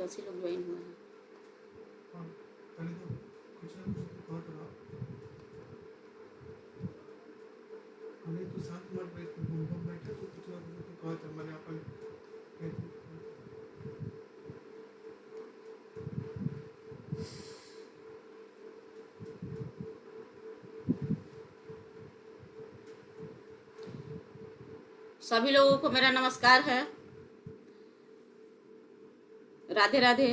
10 ही लोग ज्वाइन हुए हैं। पहले तो कुछ ना कुछ तो बहुत रहा। हमने तो साथ में बैठे तो कुछ ना कुछ तो कहता मैंने अपन सभी लोगों को मेरा नमस्कार है, राधे राधे।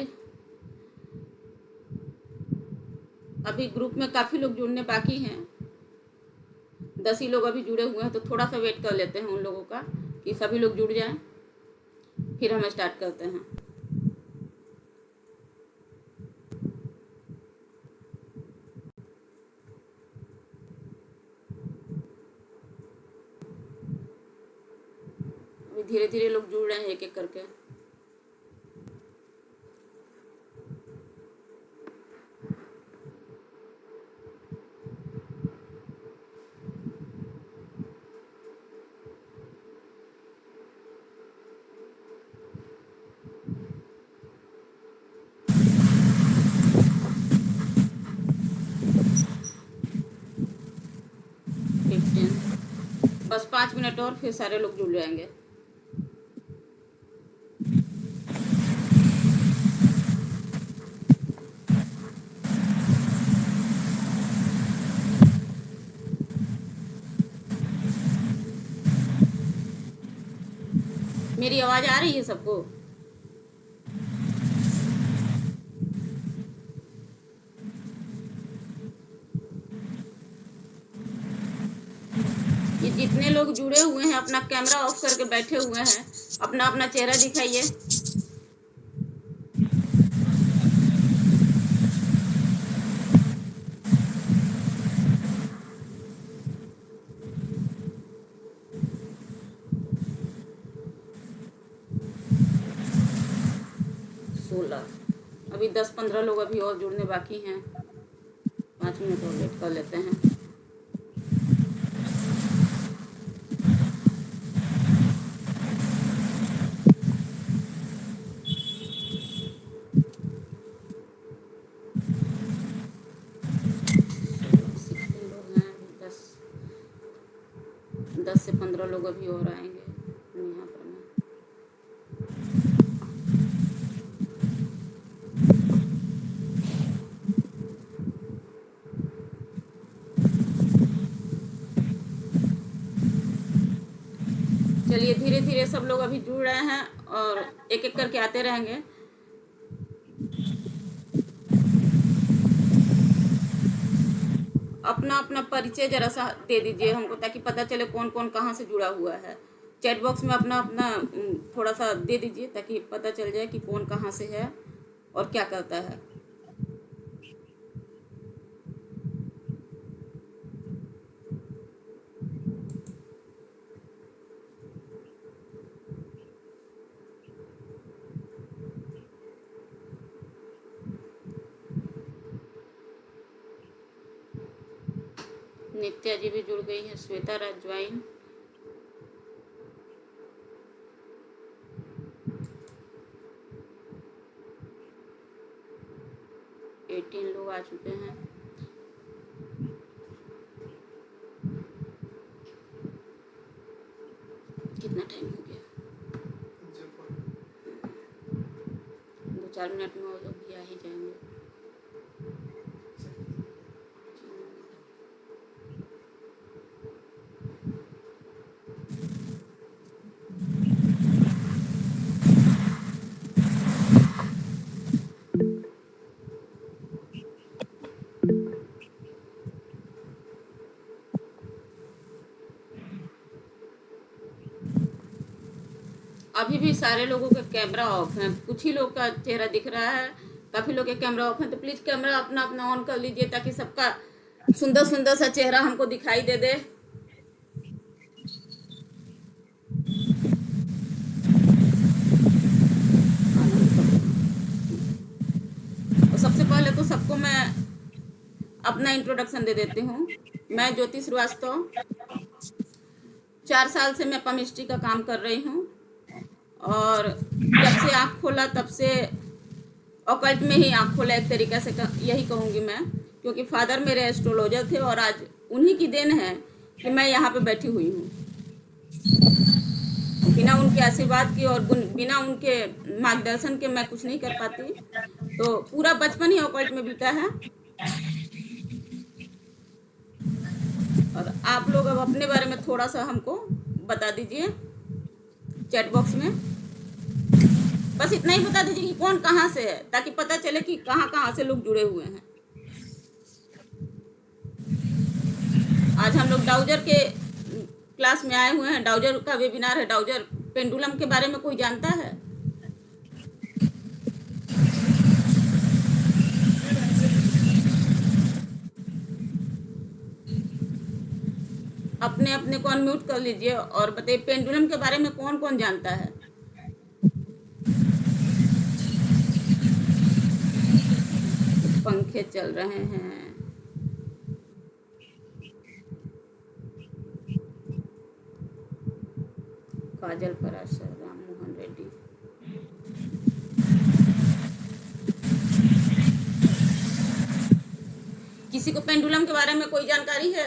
अभी ग्रुप में काफ़ी लोग जुड़ने बाकी हैं, 10 ही लोग अभी जुड़े हुए हैं, तो थोड़ा सा वेट कर लेते हैं उन लोगों का कि सभी लोग जुड़ जाएं, फिर हम स्टार्ट करते हैं। अभी धीरे धीरे लोग जुड़ रहे हैं एक एक करके। बस 5 मिनट और फिर सारे लोग जुड़ जाएंगे। मेरी आवाज़ आ रही है सबको? ये जितने लोग जुड़े हुए हैं अपना कैमरा ऑफ करके बैठे हुए हैं, अपना अपना चेहरा दिखाइए। अभी 10-15 लोग अभी और जुड़ने बाकी हैं, 5 मिनट और वेट कर लेते हैं। दस से 15 लोग अभी और आएंगे यहाँ पर। चलिए धीरे धीरे सब लोग अभी जुड़ रहे हैं और एक एक करके आते रहेंगे। अपना अपना परिचय जरा सा दे दीजिए हमको, ताकि पता चले कौन कौन कहाँ से जुड़ा हुआ है। चैट बॉक्स में अपना अपना थोड़ा सा दे दीजिए ताकि पता चल जाए कि कौन कहाँ से है और क्या करता है। नित्या जी भी जुड़ गई है, श्वेता राज ज्वाइन। लोग आ चुके हैं। कितना टाइम हो गया? 2-4 मिनट में वो लोग भी आ ही जाएंगे। अभी भी सारे लोगों का कैमरा ऑफ है, कुछ ही लोग का चेहरा दिख रहा है, काफ़ी लोग के कैमरा ऑफ है। तो प्लीज़ कैमरा अपना अपना ऑन कर लीजिए ताकि सबका सुंदर सुंदर सा चेहरा हमको दिखाई दे दे। तो सबसे पहले तो सबको मैं अपना इंट्रोडक्शन दे देती हूँ। मैं ज्योति श्रीवास्तव, 4 साल से मैं पमिस्ट्री का काम कर रही हूँ और जब से आँख खोला तब से ऑकल्ट में ही आँख खोला एक तरीके से, यही कहूँगी मैं, क्योंकि फादर मेरे एस्ट्रोलॉजर थे और आज उन्हीं की देन है कि मैं यहाँ पे बैठी हुई हूँ। बिना उनके आशीर्वाद की और बिना उनके मार्गदर्शन के मैं कुछ नहीं कर पाती। तो पूरा बचपन ही ऑकल्ट में बीता है। और आप लोग अब अपने बारे में थोड़ा सा हमको बता दीजिए चैट बॉक्स में। बस इतना ही बता दीजिए कि कौन कहाँ से है, ताकि पता चले कि कहाँ कहाँ से लोग जुड़े हुए हैं। आज हम लोग डाउजर के क्लास में आए हुए हैं। डाउजर का वेबिनार है। डाउजर पेंडुलम के बारे में कोई जानता है? अपने अपने को अनम्यूट कर लीजिए और बताइए पेंडुलम के बारे में कौन कौन जानता है। पंखे चल रहे हैं। काजल पराशर, राम मोहन रेड्डी। किसी को पेंडुलम के बारे में कोई जानकारी है?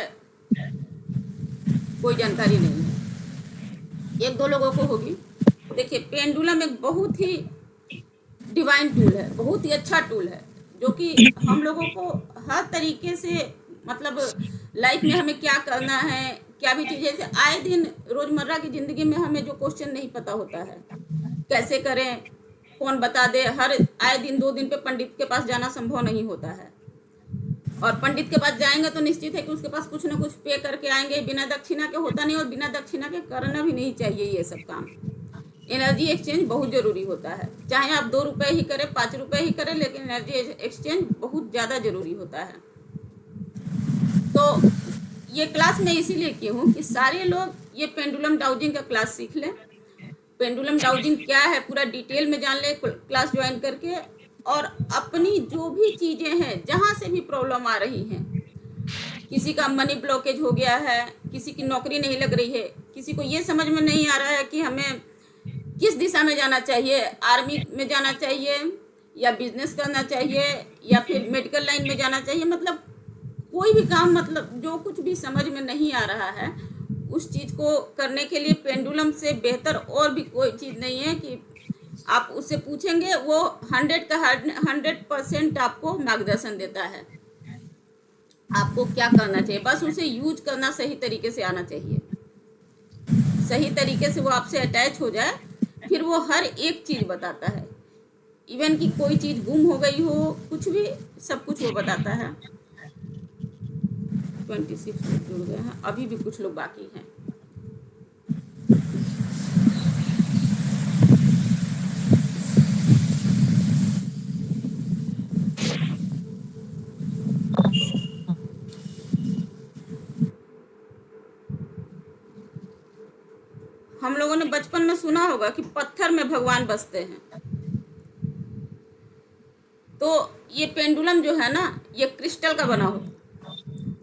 कोई जानकारी नहीं है। एक दो लोगों को होगी। देखिए, पेंडुलम एक बहुत ही डिवाइन टूल है, बहुत ही अच्छा टूल है, जो कि हम लोगों को हर तरीके से, मतलब लाइफ में हमें क्या करना है, क्या भी चीज़, जैसे आए दिन रोज़मर्रा की ज़िंदगी में हमें जो क्वेश्चन नहीं पता होता है, कैसे करें, कौन बता दे। हर आए दिन 2 दिन पे पंडित के पास जाना संभव नहीं होता है, और पंडित के पास जाएंगे तो निश्चित है कि उसके पास कुछ ना कुछ पे करके आएंगे। बिना दक्षिणा के होता नहीं, और बिना दक्षिणा के करना भी नहीं चाहिए ये सब काम। एनर्जी एक्सचेंज बहुत ज़रूरी होता है, चाहे आप 2 रुपये ही करें, 5 रुपये ही करें, लेकिन एनर्जी एक्सचेंज बहुत ज़्यादा ज़रूरी होता है। तो ये क्लास मैं इसीलिए की हूँ कि सारे लोग ये पेंडुलम डाउजिंग का क्लास सीख लें। पेंडुलम डाउजिंग क्या है पूरा डिटेल में जान ले क्लास ज्वाइन करके, और अपनी जो भी चीज़ें हैं, जहाँ से भी प्रॉब्लम आ रही हैं, किसी का मनी ब्लॉकेज हो गया है, किसी की नौकरी नहीं लग रही है, किसी को ये समझ में नहीं आ रहा है कि हमें किस दिशा में जाना चाहिए, आर्मी में जाना चाहिए या बिजनेस करना चाहिए या फिर मेडिकल लाइन में जाना चाहिए, मतलब कोई भी काम, मतलब जो कुछ भी समझ में नहीं आ रहा है, उस चीज़ को करने के लिए पेंडुलम से बेहतर और भी कोई चीज़ नहीं है कि आप उससे पूछेंगे, वो 100% आपको मार्गदर्शन देता है। आपको क्या करना चाहिए, बस उसे यूज करना सही तरीके से आना चाहिए। सही तरीके से वो आपसे अटैच हो जाए, फिर वो हर एक चीज़ बताता है। इवन कि कोई चीज़ गुम हो गई हो, कुछ भी, सब कुछ वो बताता है। 26 लोग जुड़ गए हैं, अभी भी कुछ लोग बाकी हैं। हम लोगों ने बचपन में सुना होगा कि पत्थर में भगवान बसते हैं। तो ये पेंडुलम जो है ना, ये क्रिस्टल का बना हो,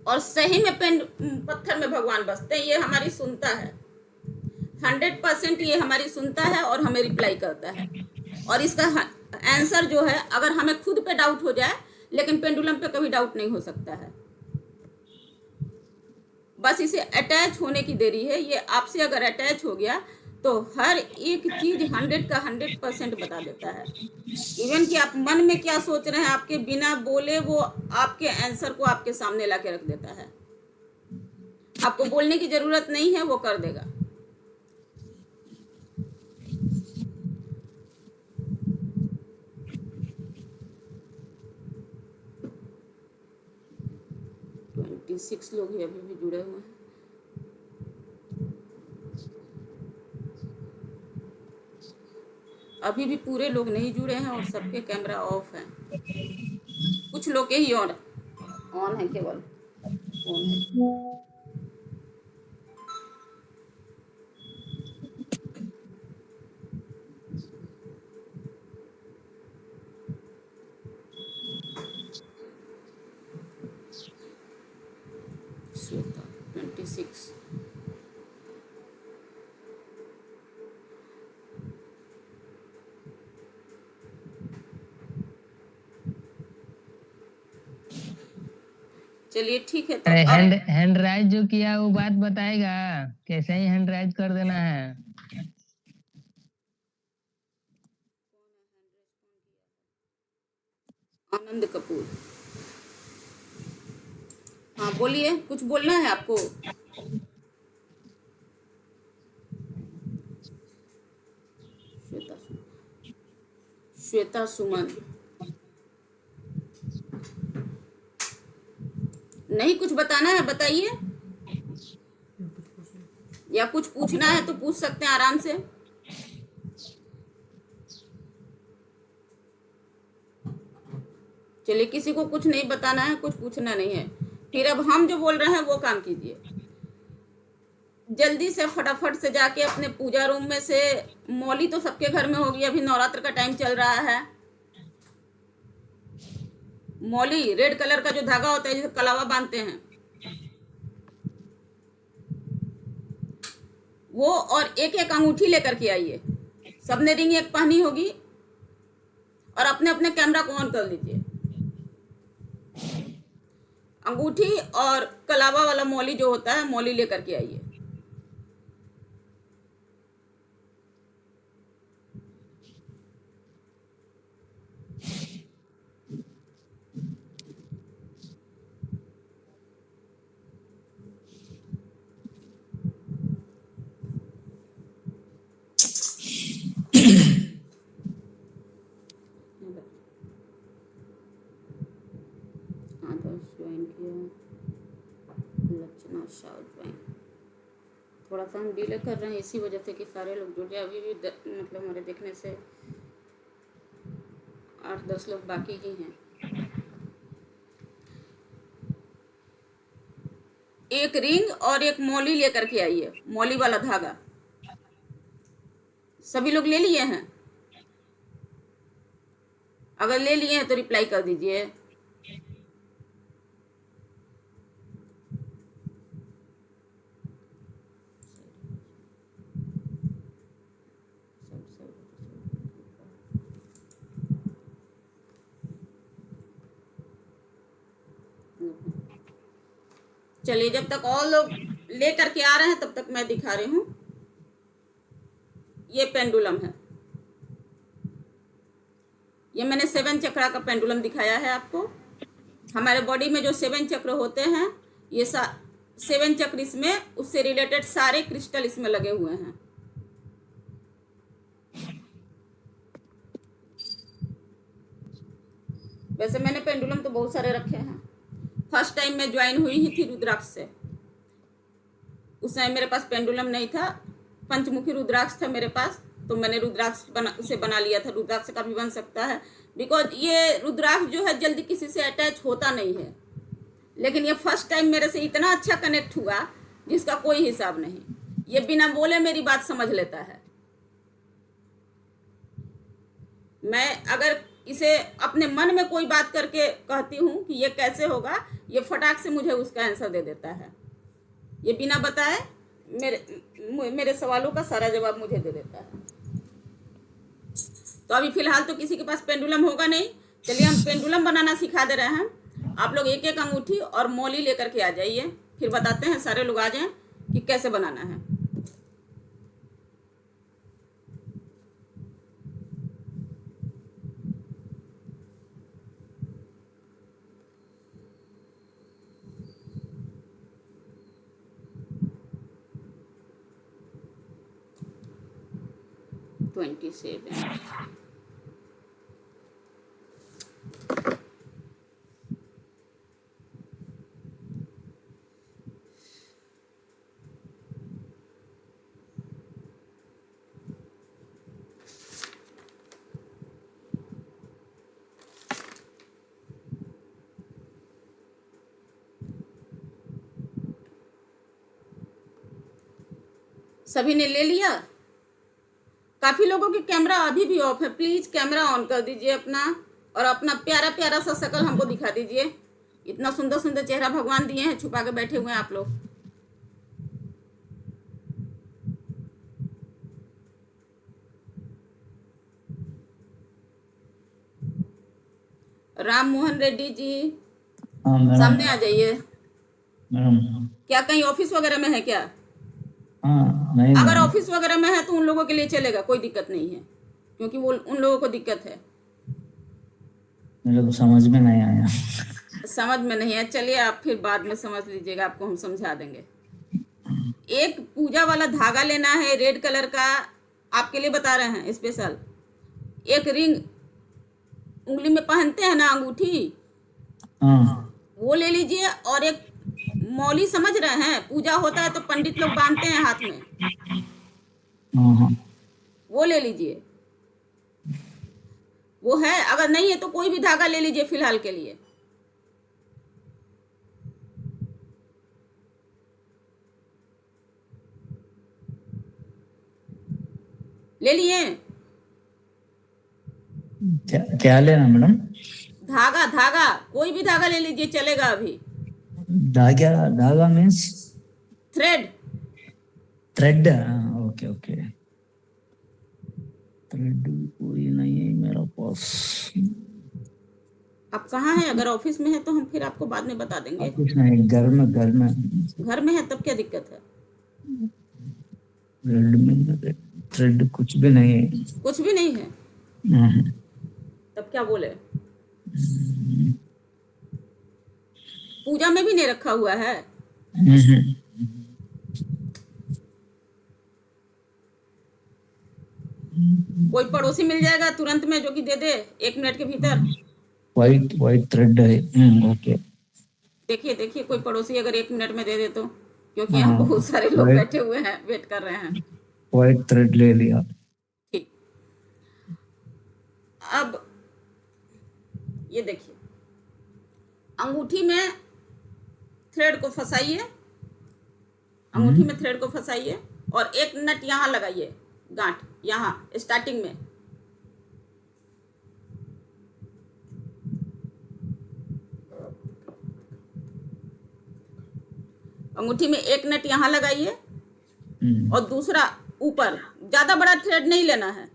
और सही में पत्थर में भगवान बसते हैं। ये हमारी सुनता है, 100% ये हमारी सुनता है और हमें रिप्लाई करता है। और इसका आंसर जो है, अगर हमें खुद पे डाउट हो जाए, लेकिन पेंडुलम पे कभी डाउट नहीं हो सकता है। बस इसे अटैच होने की देरी है। ये आपसे अगर अटैच हो गया तो हर एक चीज 100% बता देता है। इवन कि आप मन में क्या सोच रहे हैं, आपके बिना बोले वो आपके आंसर को आपके सामने ला के रख देता है। आपको बोलने की जरूरत नहीं है, वो कर देगा। ट्वेंटी 26 लोग ही अभी भी जुड़े हुए हैं। अभी भी पूरे लोग नहीं जुड़े हैं और सबके कैमरा ऑफ है। कुछ लोग के ही ऑन है, केवल ऑन है। श्वेता 26। चलिए ठीक है, तो अरे अब हैंड राइज जो किया वो बात बताएगा, कैसे ही हैंड राइज कर देना है। आनंद कपूर, हाँ बोलिए, कुछ बोलना है आपको? श्वेता श्वेता सुमन, नहीं कुछ बताना है बताइए, या कुछ पूछना है तो पूछ सकते हैं आराम से। चलिए, किसी को कुछ नहीं बताना है, कुछ पूछना नहीं है, फिर अब हम जो बोल रहे हैं वो काम कीजिए। जल्दी से फटाफट से जाके अपने पूजा रूम में से, मौली तो सबके घर में होगी, अभी नवरात्र का टाइम चल रहा है। मौली रेड कलर का जो धागा होता है जिसे कलावा बांधते हैं, वो और एक एक अंगूठी लेकर के आइए। सबने रिंग एक पहनी होगी, और अपने अपने कैमरा को ऑन कर लीजिए। अंगूठी और कलावा वाला मौली जो होता है, मौली लेकर के आइए। आदर्श ज्वाइन किया, लक्षणा शाह ज्वाइन। थोड़ा सा हम डिले कर रहे हैं इसी वजह से कि सारे लोग जुड़ जाए। अभी भी मतलब हमारे देखने से 8-10 लोग बाकी ही हैं। एक रिंग और एक मौली लेकर के आइए, मौली वाला धागा। सभी लोग ले लिए हैं? अगर ले लिए हैं तो रिप्लाई कर दीजिए। चलिए, जब तक और लोग ले करके आ रहे हैं तब तक मैं दिखा रही हूँ। ये पेंडुलम है, ये मैंने 7 चक्रा का पेंडुलम दिखाया है आपको। हमारे बॉडी में जो 7 चक्र होते हैं, ये 7 चक्र इसमें, उससे रिलेटेड सारे क्रिस्टल इसमें लगे हुए हैं। वैसे मैंने पेंडुलम तो बहुत सारे रखे हैं। फर्स्ट टाइम मैं ज्वाइन हुई ही थी रुद्राक्ष से। उस समय मेरे पास पेंडुलम नहीं था, पंचमुखी रुद्राक्ष था मेरे पास, तो मैंने रुद्राक्ष से बना लिया था। रुद्राक्ष का भी बन सकता है, बिकॉज ये रुद्राक्ष जो है जल्दी किसी से अटैच होता नहीं है। लेकिन ये फर्स्ट टाइम मेरे से इतना अच्छा कनेक्ट हुआ जिसका कोई हिसाब नहीं। ये बिना बोले मेरी बात समझ लेता है। मैं अगर इसे अपने मन में कोई बात करके कहती हूँ कि ये कैसे होगा, ये फटाक से मुझे उसका आंसर दे देता है। ये बिना बताए मेरे सवालों का सारा जवाब मुझे दे देता है। तो अभी फिलहाल तो किसी के पास पेंडुलम होगा नहीं। चलिए, हम पेंडुलम बनाना सिखा दे रहे हैं। आप लोग एक एक अंगूठी और मौली लेकर के आ जाइए, फिर बताते हैं, सारे लोग आ जाएं कि कैसे बनाना है। ट्वेंटी 27 सभी ने ले लिया? काफी लोगों के कैमरा अभी भी ऑफ है। प्लीज कैमरा ऑन कर दीजिए अपना, और अपना प्यारा प्यारा सा शक्ल हमको दिखा दीजिए। इतना सुंदर सुंदर चेहरा भगवान दिए हैं, छुपा के बैठे हुए हैं आप लोग। राम मोहन रेड्डी जी, हाँ मैडम। सामने आ जाइए। मैडम क्या कहीं ऑफिस वगैरह में है क्या? हाँ नहीं अगर मैडम, ऑफिस वगैरह में है तो उन लोगों के लिए चलेगा, कोई दिक्कत नहीं है, क्योंकि वो उन लोगों को दिक्कत है। मेरे को समझ में नहीं आया। समझ में नहीं है, चलिए आप फिर बाद में समझ लीजिएगा, आपको हम समझा देंगे। एक पूजा वाला धागा लेना है रेड कलर का, आपके लिए बता रहे हैं स्पेशल। एक रिंग उंगली में पहनते हैं ना, अंगूठी, हाँ वो ले लीजिए। और एक मौली, समझ रहे हैं, पूजा होता है तो पंडित लोग बांधते हैं हाथ में, हाँ हाँ वो ले लीजिए। वो है, अगर नहीं है तो कोई भी धागा ले लीजिए फिलहाल के लिए। ले लिए? क्या क्या लेना मैडम? धागा, धागा कोई भी धागा ले लीजिए, चलेगा अभी। धागा, धागा means thread. Thread? Okay okay. Thread कोई नहीं है मेरे पास। आप कहाँ हैं? अगर ऑफिस में है तो हम फिर आपको बाद में बता देंगे। कुछ नहीं, घर में, घर में। घर में है तब क्या दिक्कत है? थ्रेड में थ्रेड कुछ भी नहीं है। कुछ भी नहीं है हम्म, तब क्या बोले? पूजा में भी नहीं रखा हुआ है? हम्म। कोई पड़ोसी मिल जाएगा तुरंत में जो कि दे दे 1 मिनट के भीतर। वाइट वाइट थ्रेड है। ओके। देखिए देखिए, कोई पड़ोसी अगर 1 मिनट में दे दे तो, क्योंकि यहाँ हाँ, बहुत सारे लोग वाइट बैठे हुए हैं, वेट कर रहे हैं। वाइट थ्रेड ले लिया। ठीक, अब ये देखिए, अंगूठी में थ्रेड को फंसाइए, अंगूठी में थ्रेड को फंसाइए और एक नट यहाँ लगाइए, गांठ यहाँ स्टार्टिंग में। अंगूठी में एक नट यहाँ लगाइए और दूसरा ऊपर। ज्यादा बड़ा थ्रेड नहीं लेना है,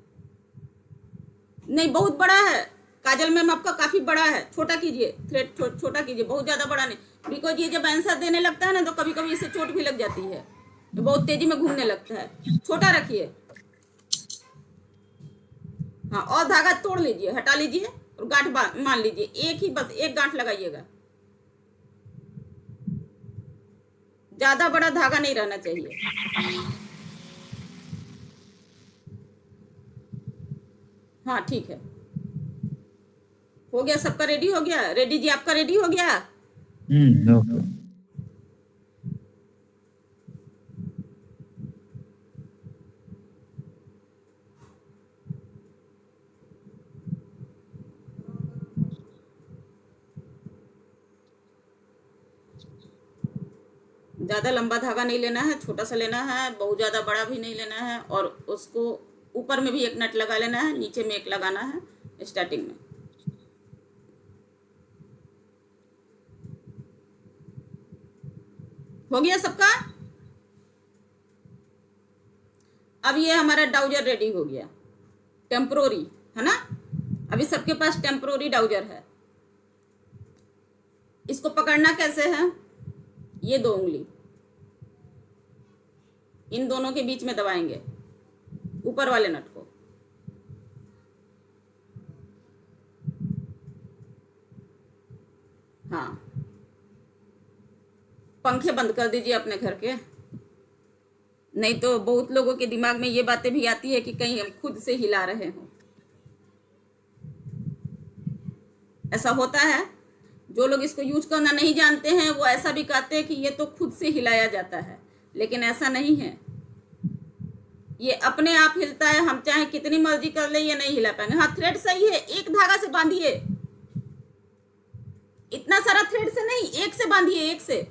नहीं बहुत बड़ा है काजल मैम आपका, काफी बड़ा है, छोटा कीजिए थ्रेड, छोटा कीजिए, बहुत ज्यादा बड़ा नहीं, बिकॉज ये जब आंसर देने लगता है ना तो कभी कभी इससे चोट भी लग जाती है, तो बहुत तेजी में घूमने लगता है। छोटा रखिए। हाँ, और धागा तोड़ लीजिए, हटा लीजिए और गांठ मान लीजिए, एक ही, बस एक गांठ लगाइएगा, ज्यादा बड़ा धागा नहीं रहना चाहिए। हाँ ठीक है, हो गया सबका, रेडी हो गया? रेडी जी, आपका रेडी हो गया? ओके। ज़्यादा लंबा धागा नहीं लेना है, छोटा सा लेना है, बहुत ज़्यादा बड़ा भी नहीं लेना है। और उसको ऊपर में भी एक नट लगा लेना है, नीचे में एक लगाना है स्टार्टिंग में। हो गया सबका? अब ये हमारा डाउजर रेडी हो गया, टेम्पोरी है ना। अभी सबके पास टेम्पोरी डाउजर है। इसको पकड़ना कैसे है? ये 2 उंगली इन दोनों के बीच में दबाएंगे, ऊपर वाले नट को। हाँ, पंखे बंद कर दीजिए अपने घर के, नहीं तो बहुत लोगों के दिमाग में ये बातें भी आती है कि कहीं हम खुद से हिला रहे हों। ऐसा होता है, जो लोग इसको यूज करना नहीं जानते हैं वो ऐसा भी कहते हैं कि ये तो खुद से हिलाया जाता है, लेकिन ऐसा नहीं है। ये अपने आप हिलता है, हम चाहे कितनी मर्जी कर ले ये नहीं हिला पाएंगे। हाँ, थ्रेड सही है, एक धागा से बांधिए, इतना सारा थ्रेड से नहीं, एक से बांधिए, एक से,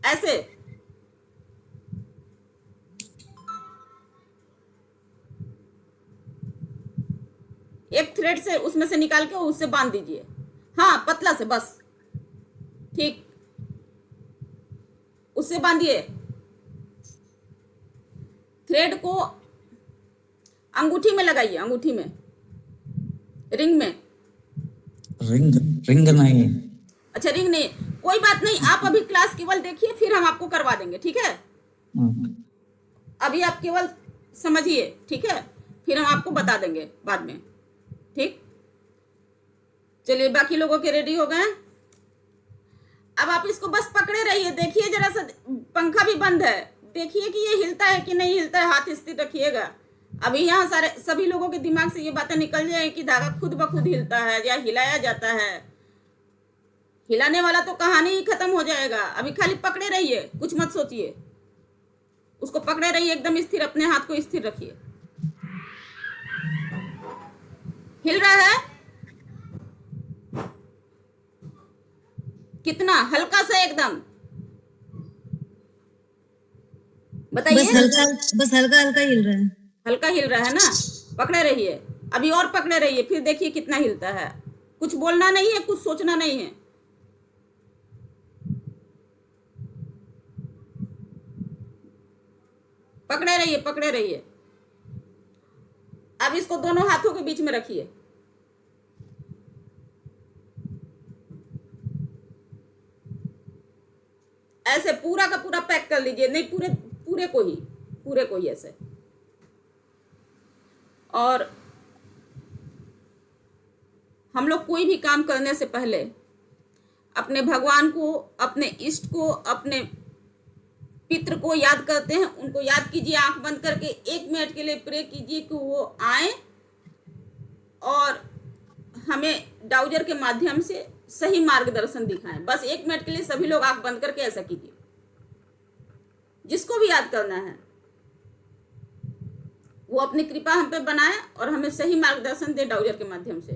ऐसे। एक थ्रेड से उसमें से निकाल के उससे बांध दीजिए। हाँ, पतला से बस, ठीक, उससे बांधिए। थ्रेड को अंगूठी में लगाइए, अंगूठी में, रिंग में। रिंग, रिंग नहीं, अच्छा रिंग नहीं, कोई बात नहीं, आप अभी क्लास केवल देखिए, फिर हम आपको करवा देंगे, ठीक है? अभी आप केवल समझिए, ठीक है? फिर हम आपको बता देंगे बाद में, ठीक? चलिए, बाकी लोगों के रेडी हो गए? अब आप इसको बस पकड़े रहिए, देखिए जरा सा, पंखा भी बंद है, देखिए कि ये हिलता है कि नहीं हिलता है, हाथ स्थिर रखिएगा। अभी यहाँ सारे सभी लोगों के दिमाग से ये बातें निकल जाए कि धागा खुद ब खुद हिलता है या हिलाया जाता है। हिलाने वाला तो कहानी ही खत्म हो जाएगा। अभी खाली पकड़े रहिए, कुछ मत सोचिए, उसको पकड़े रहिए एकदम स्थिर, अपने हाथ को स्थिर रखिए। हिल रहा है कितना? हल्का सा एकदम बताइए। बस हल्का हल्का हिल रहा है। हल्का हिल रहा है ना? पकड़े रहिए, अभी और पकड़े रहिए, फिर देखिए कितना हिलता है। कुछ बोलना नहीं है, कुछ सोचना नहीं है। पकड़े रहिए, पकड़े रहिए। अब इसको दोनों हाथों के बीच में रखिए। ऐसे पूरा का पूरा पैक कर लीजिए, नहीं पूरे पूरे को ही ऐसे। और हम लोग कोई भी काम करने से पहले अपने भगवान को, अपने इष्ट को, अपने पितृ को याद करते हैं। उनको याद कीजिए, आंख बंद करके 1 मिनट के लिए प्रे कीजिए कि वो आए और हमें डाउजर के माध्यम से सही मार्गदर्शन दिखाएं। बस 1 मिनट के लिए सभी लोग आंख बंद करके ऐसा कीजिए, जिसको भी याद करना है वो अपनी कृपा हम पे बनाए और हमें सही मार्गदर्शन दे डाउजर के माध्यम से।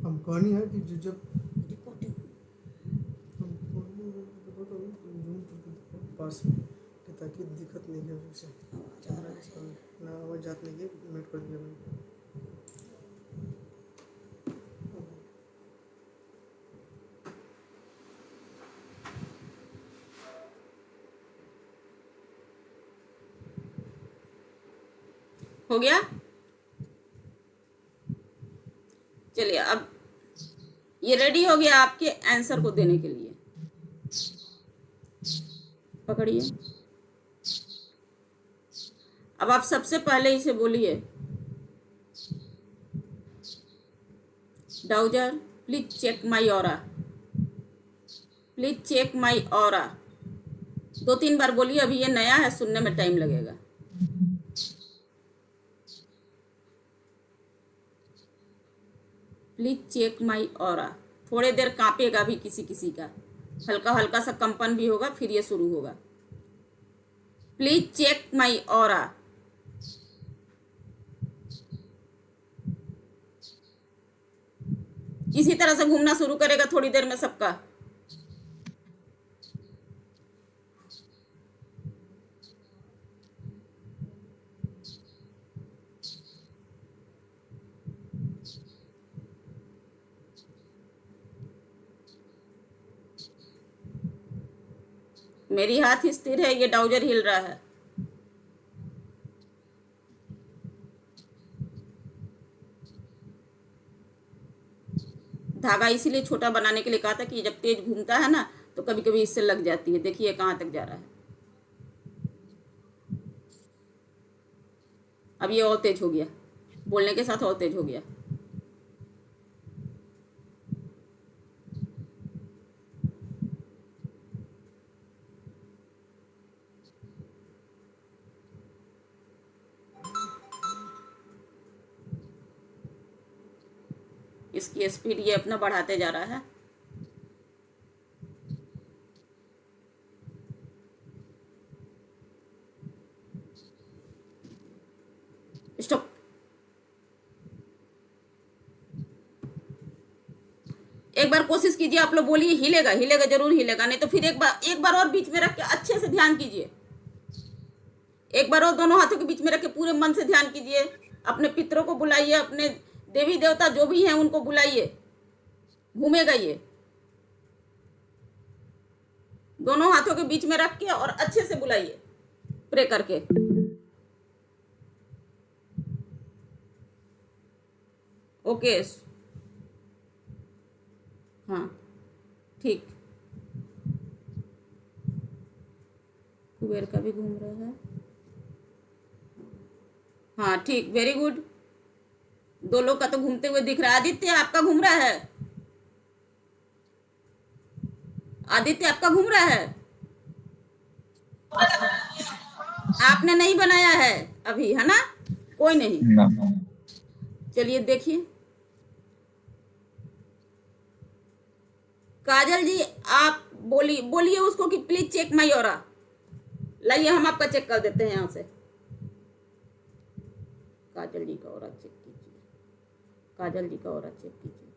हम कहानी है कि जब पास में कि ताकि दिक्कत नहीं है उसे ना आवाज जात नहीं है, म्यूट कर दिया मैंने। हो गया? चलिए, अब ये रेडी हो गया आपके आंसर को देने के लिए। पकड़िए। अब आप सबसे पहले इसे बोलिए, dowser please check my aura, please check my aura. 2-3 बार बोलिए, अभी ये नया है, सुनने में टाइम लगेगा। Please check my aura. थोड़ी देर कांपेगा भी किसी किसी का, हल्का हल्का सा कंपन भी होगा, फिर ये शुरू होगा। Please check my aura. इसी तरह से घूमना शुरू करेगा थोड़ी देर में सबका। मेरी हाथ स्थिर है, ये डाउजर हिल रहा है। धागा इसीलिए छोटा बनाने के लिए कहा था कि जब तेज घूमता है ना तो कभी कभी इससे लग जाती है। देखिए कहाँ तक जा रहा है। अब ये और तेज हो गया, बोलने के साथ और तेज हो गया। इसकी स्पीड ये अपना बढ़ाते जा रहा है। स्टॉप। एक बार कोशिश कीजिए, आप लोग बोलिए, हिलेगा हिलेगा जरूर हिलेगा, नहीं तो फिर एक बार और बीच में रख के अच्छे से ध्यान कीजिए। एक बार और दोनों हाथों के बीच में रख के पूरे मन से ध्यान कीजिए। अपने पितरों को बुलाइए, अपने देवी देवता जो भी हैं उनको बुलाइए। घूमेगा ये, दोनों हाथों के बीच में रख के और अच्छे से बुलाइए प्रे करके। ओके। हाँ ठीक। कुबेर का भी घूम रहा है। हाँ ठीक, वेरी गुड। दो लोग का तो घूमते हुए दिख रहा है। आदित्य आपका घूम रहा है? आदित्य आपका घूम रहा है? आपने नहीं बनाया है अभी, है ना? कोई नहीं, ना चलिए देखिए। काजल जी आप बोलिए उसको कि प्लीज चेक माई ऑरा। लाइए हम आपका चेक कर देते हैं यहाँ से। काजल जी का ऑरा चेक कीजिए, काजल जी का ऑरा चेक कीजिए,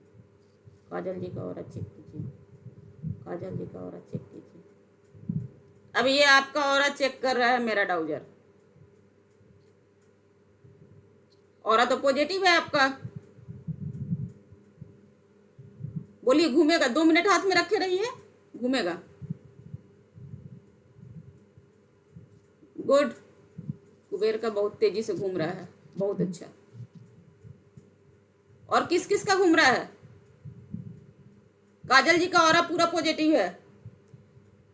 काजल जी का ऑरा चेक कीजिए, काजल जी का ऑरा चेक कीजिए। अब ये आपका ऑरा चेक कर रहा है मेरा डाउजर। ऑरा तो पॉजिटिव है आपका। बोलिए घूमेगा। 2 मिनट हाथ में रखे रहिए, घूमेगा। गुड। कुबेर का बहुत तेजी से घूम रहा है, बहुत अच्छा। और किस किस का घूम रहा है? काजल जी का ऑरा पूरा पॉजिटिव है,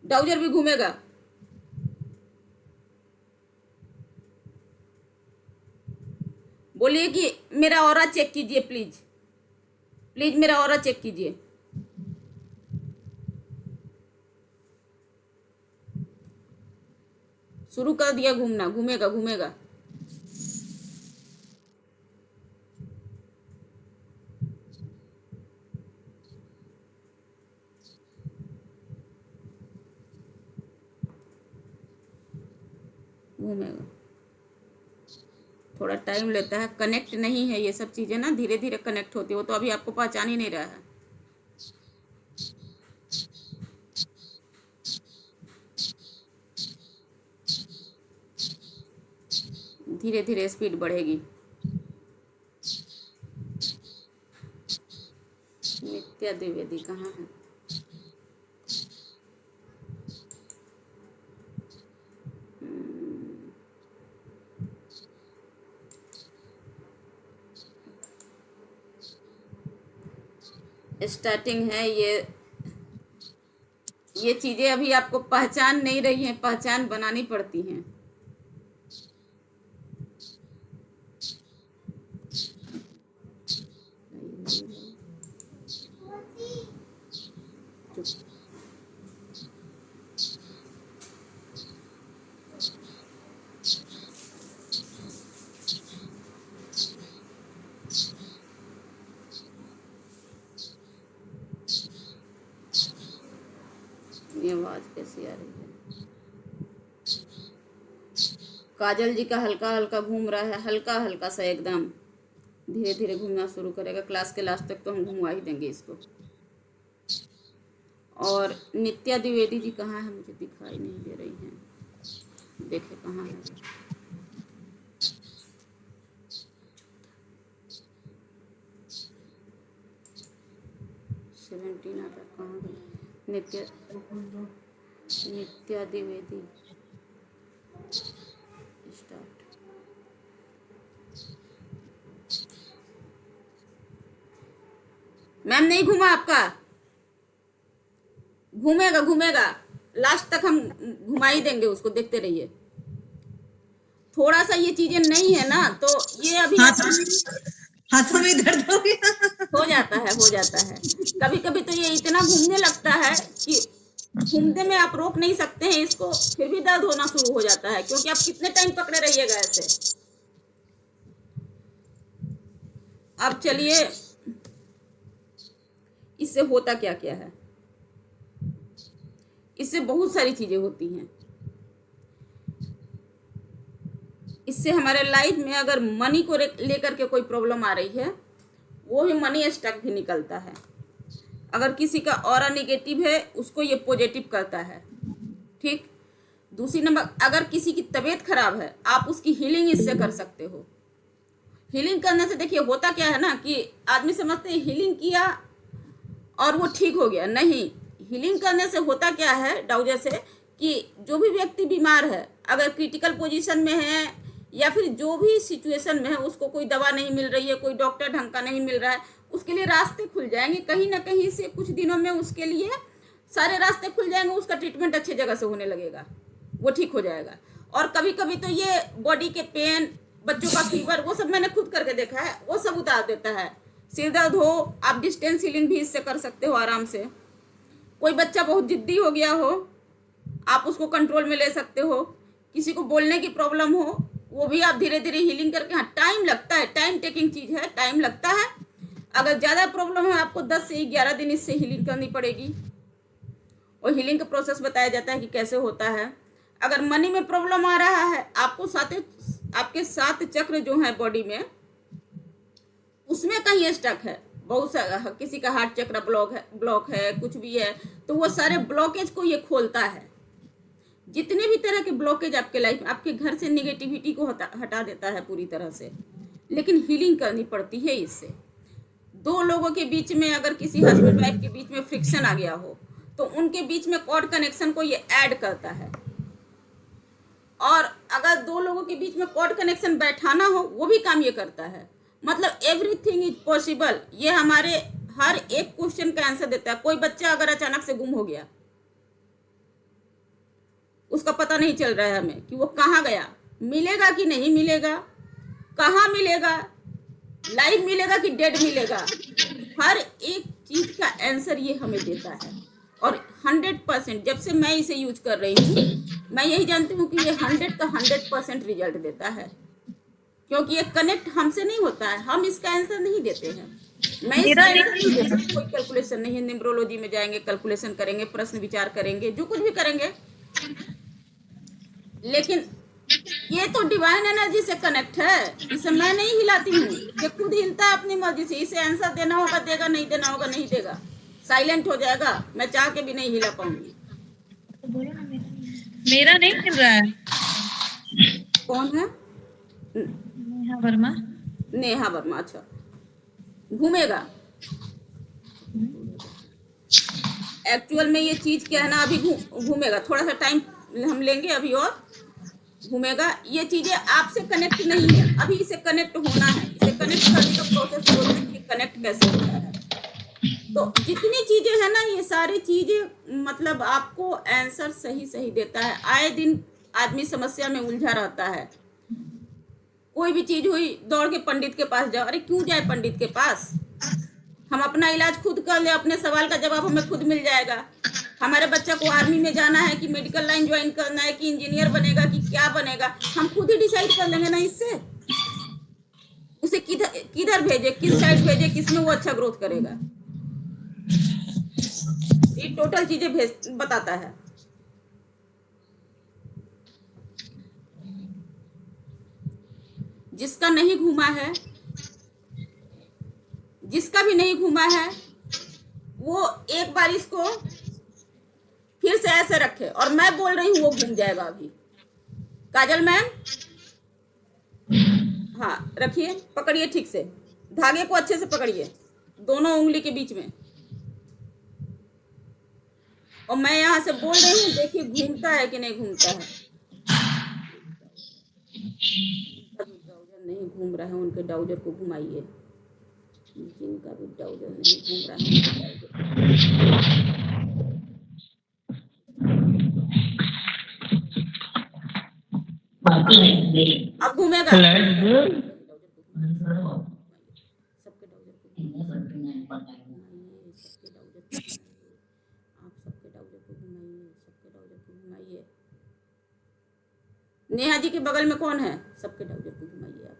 डाउजर भी घूमेगा। बोलिए कि मेरा ऑरा चेक कीजिए प्लीज, प्लीज मेरा ऑरा चेक कीजिए। शुरू कर दिया घूमना, घूमेगा घूमेगा। घूमेगा। थोड़ा टाइम लेता है, कनेक्ट नहीं है ये सब चीजें ना, धीरे धीरे कनेक्ट होती है। वो तो अभी आपको पहचान ही नहीं रहा है। धीरे धीरे स्पीड बढ़ेगी। नित्या द्विवेदी कहाँ है? स्टार्टिंग है ये चीजें अभी आपको पहचान नहीं रही हैं, पहचान बनानी पड़ती हैं। ये आवाज कैसी आ रही है? काजल जी का हल्का हल्का घूम रहा है, हल्का हल्का सा एकदम। धीरे धीरे घूमना शुरू करेगा। क्लास के लास्ट तक तो हम घुमा ही देंगे इसको। और नित्या द्विवेदी जी कहाँ है? मुझे दिखाई नहीं दे रही हैं। देखे कहाँ है? सेवेंटीन आता कहाँ गई? नित्या द्विवेदी स्टार्ट। मैम नहीं घूमा आपका? घूमेगा घूमेगा, लास्ट तक हम घुमा ही देंगे उसको, देखते रहिए। थोड़ा सा ये चीजें नहीं है ना, तो ये अभी हाथों में दर्द हो गया। हो जाता है, हो जाता है। कभी कभी तो ये इतना घूमने लगता है कि घूमने में आप रोक नहीं सकते हैं इसको, फिर भी दर्द होना शुरू हो जाता है, क्योंकि आप कितने टाइम पकड़े रहिएगा ऐसे। अब चलिए, इससे होता क्या क्या है? इससे बहुत सारी चीजें होती हैं। इससे हमारे लाइफ में अगर मनी को लेकर के कोई प्रॉब्लम आ रही है, वो भी मनी स्टक भी निकलता है। अगर किसी का ऑरा नेगेटिव है, उसको ये पॉजिटिव करता है। ठीक। दूसरी नंबर, अगर किसी की तबीयत खराब है, आप उसकी हीलिंग इससे कर सकते हो। हीलिंग करने से देखिए होता क्या है ना, कि आदमी समझते हैं हीलिंग किया और वो ठीक हो गया। नहीं, हीलिंग करने से होता क्या है डाउजर से, कि जो भी व्यक्ति बीमार है, अगर क्रिटिकल पोजीशन में है या फिर जो भी सिचुएशन में है उसको कोई दवा नहीं मिल रही है, कोई डॉक्टर ढंग का नहीं मिल रहा है, उसके लिए रास्ते खुल जाएंगे कहीं ना कहीं से। कुछ दिनों में उसके लिए सारे रास्ते खुल जाएंगे, उसका ट्रीटमेंट अच्छे जगह से होने लगेगा, वो ठीक हो जाएगा। और कभी कभी तो ये बॉडी के पेन, बच्चों का फीवर, वो सब मैंने खुद करके देखा है, वो सब उतार देता है। सिर दर्द हो, आप डिस्टेंस हीलिंग भी इससे कर सकते हो आराम से। कोई बच्चा बहुत जिद्दी हो गया हो, आप उसको कंट्रोल में ले सकते हो। किसी को बोलने की प्रॉब्लम हो, वो भी आप धीरे धीरे हीलिंग करके, हाँ टाइम लगता है, टाइम टेकिंग चीज़ है, टाइम लगता है। अगर ज़्यादा प्रॉब्लम है आपको 10 से 11 दिन इससे हीलिंग करनी पड़ेगी, और हीलिंग का प्रोसेस बताया जाता है कि कैसे होता है। अगर मनी में प्रॉब्लम आ रहा है, आपको आपके 7 चक्र जो है बॉडी में, उसमें कहीं स्टक है, बहुत सा, किसी का हार्ट चक्र ब्लॉक है, कुछ भी है, तो वो सारे ब्लॉकेज को ये खोलता है। जितने भी तरह के ब्लॉकेज आपके लाइफ में, आपके घर से निगेटिविटी को हटा देता है पूरी तरह से। लेकिन हीलिंग करनी पड़ती है इससे। 2 लोगों के बीच में, अगर किसी हस्बैंड वाइफ के बीच में फ्रिक्शन आ गया हो, तो उनके बीच में कॉर्ड कनेक्शन को ये ऐड करता है। और अगर 2 लोगों के बीच में कॉर्ड कनेक्शन बैठाना हो, वो भी काम ये करता है। मतलब एवरीथिंग इज पॉसिबल। ये हमारे हर एक क्वेश्चन का आंसर देता है। कोई बच्चा अगर अचानक से गुम हो गया, उसका पता नहीं चल रहा है हमें कि वो कहाँ गया, मिलेगा कि नहीं मिलेगा, कहाँ मिलेगा, लाइव मिलेगा कि डेड मिलेगा, हर एक चीज का आंसर ये हमें देता है। और 100%, जब से मैं इसे यूज कर रही हूँ, मैं यही जानती हूँ कि ये 100 का 100% रिजल्ट देता है। क्योंकि ये कनेक्ट हमसे नहीं होता है, हम इसका आंसर नहीं देते हैं। मैं इसका आंसर नहीं दे सकती, कोई कैलकुलेशन नहीं है। न्यूमरोलॉजी में जाएंगे, कैलकुलेशन करेंगे, प्रश्न विचार करेंगे, जो कुछ भी करेंगे, लेकिन ये तो डिवाइन एनर्जी से कनेक्ट है। इसे मैं नहीं हिलाती हूँ, ये खुद हिलता है अपनी मर्जी से। इसे आंसर देना होगा देगा, नहीं देना होगा नहीं देगा, साइलेंट हो जाएगा। मैं चाह के भी नहीं हिला पाऊंगी। मेरा नहीं मिल रहा है। कौन है? नेहा वर्मा। नेहा वर्मा, अच्छा। घूमेगा एक्चुअल में ये चीज क्या है ना, अभी घूमेगा, थोड़ा सा टाइम हम लेंगे अभी, और घूमेगा। ये चीजें आपसे कनेक्ट नहीं है, अभी इसे कनेक्ट होना है। इसे कनेक्ट करने का प्रोसेस बोलते हैं कि कनेक्ट कैसे होता है। तो जितनी चीजें हैं ना, ये सारी चीजें मतलब आपको आंसर सही सही देता है। आए दिन आदमी समस्या में उलझा रहता है। कोई भी चीज हुई, दौड़ के पंडित के पास जाओ। अरे क्यों जाए पंडित के पास? हम अपना इलाज खुद कर ले, अपने सवाल का जवाब हमें खुद मिल जाएगा। हमारे बच्चा को आर्मी में जाना है कि मेडिकल लाइन ज्वाइन करना है कि इंजीनियर बनेगा कि क्या बनेगा, हम खुद ही डिसाइड कर लेंगे ना इससे। उसे किधर भेजे, किस साइड भेजे, किसमें वो अच्छा ग्रोथ करेगा, ये टोटल चीजें बताता है। जिसका नहीं घूमा है, जिसका भी नहीं घूमा है, वो एक बार इसको फिर से ऐसे रखे, और मैं बोल रही हूँ वो घूम जाएगा अभी। काजल मैम, हाँ रखिए, पकड़िए ठीक से, धागे को अच्छे से पकड़िए दोनों उंगली के बीच में, और मैं यहाँ से बोल रही हूँ, देखिए घूमता है कि नहीं घूमता है। डाउजर नहीं घूम रहा है, उनके डाउजर को घुमाइए। जिनका भी डाउजर नहीं घूम रहा है, अब घूमेगा। सबके डाउजर को घुमाइए, सबके डाउजर को घुमाइए, आप सबके डाउजर को घुमाइए, सबके डाउजर को घुमाइए। नेहा जी के बगल में कौन है? सबके डाउजर को घुमाइए आप।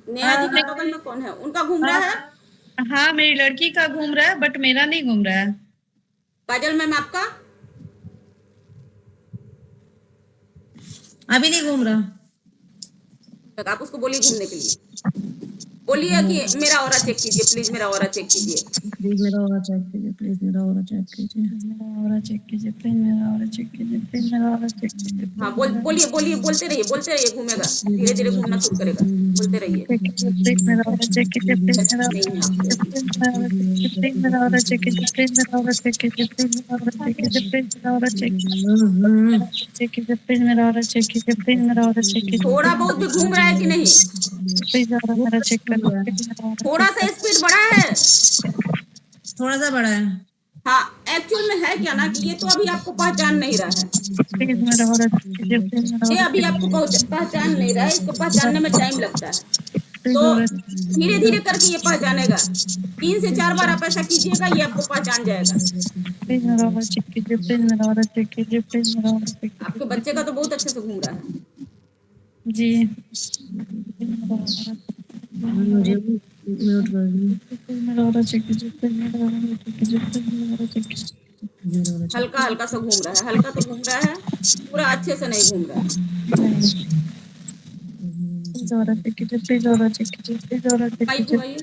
नेहा जी के बगल में कौन है? उनका घूम रहा है? हाँ, मेरी लड़की का घूम रहा है, बट मेरा नहीं घूम रहा है। काजल मैम आपका? अभी नहीं घूम रहा। आप उसको बोलिए घूमने के लिए, बोलिए कि मेरा ऑरा चेक कीजिए, प्लीज मेरा ऑरा चेक कीजिए। प्लीज मेरा ऑरा चेक कीजिए, प्लीज मेरा ऑरा चेक कीजिए, मेरा ऑरा चेक कीजिए, प्लीज मेरा ऑरा चेक कीजिए, प्लीज मेरा ऑरा चेक कीजिए, हाँ बोलिए बोलिए, बोलते रहिए, घूमेगा, धीरे धीरे घूमना शुरू करेगा, बोलते रहिए। प्लीज मेरा ऑरा चेक कीजिए, प्लीज मेरा नहीं है आपसे। प्लीज मेरा ऑरा चेक कीजिए, प्लीज मेरा ऑरा चेक कीजिए, प्लीज मेरा ऑरा चेक कीजिए, प्लीज मेरा ऑरा चेक कीजिए, प्लीज मेरा ऑरा चेक कीजिए, प्लीज मेरा ऑरा चेक कीजिए, थोड़ा बहुत भी घूम रहा है कि नहीं? प्लीज ऑरा मेरा चेक कर लो, प्लीज मेरा ऑरा थोड़ा सा स्पीड बढ़ा है। थोड़ा सा बड़ा है, हाँ एक्चुअल में है क्या ना कि ये तो अभी आपको पहचान नहीं रहा है, प्लीज मेरा ऑरा चेक कीजिए, प्लीज मेरा ये अभी आपको पहचान नहीं रहा है, इसको पहचानने में टाइम लगता है। तो धीरे धीरे करके ये पहचानेगा। 3 से 4 बार आप ऐसा कीजिएगा, ये आपको पहचान जाएगा। प्लीज मेरा ऑरा चेक कीजिए, प्लीज मेरा ऑरा चेक कीजिए, प्लीज मेरा ऑरा चेक आपके बच्चे का तो बहुत अच्छे से घूम रहा है। जी मुझे म्यूट कर दीजिए, मेरा ऑरा चेक कीजिए, प्लीज मेरा ऑरा चेक कीजिए, प्लीज मेरा ऑरा चेक कीजिए, हल्का हल्का सा घूम रहा है, हल्का तो घूम रहा है, पूरा अच्छे से नहीं घूम रहा है। प्लीज ऑरा चेक कीजिए, प्लीज ऑरा चेक कीजिए, प्लीज ऑरा चेक माइक कीजिए, घुमाइए।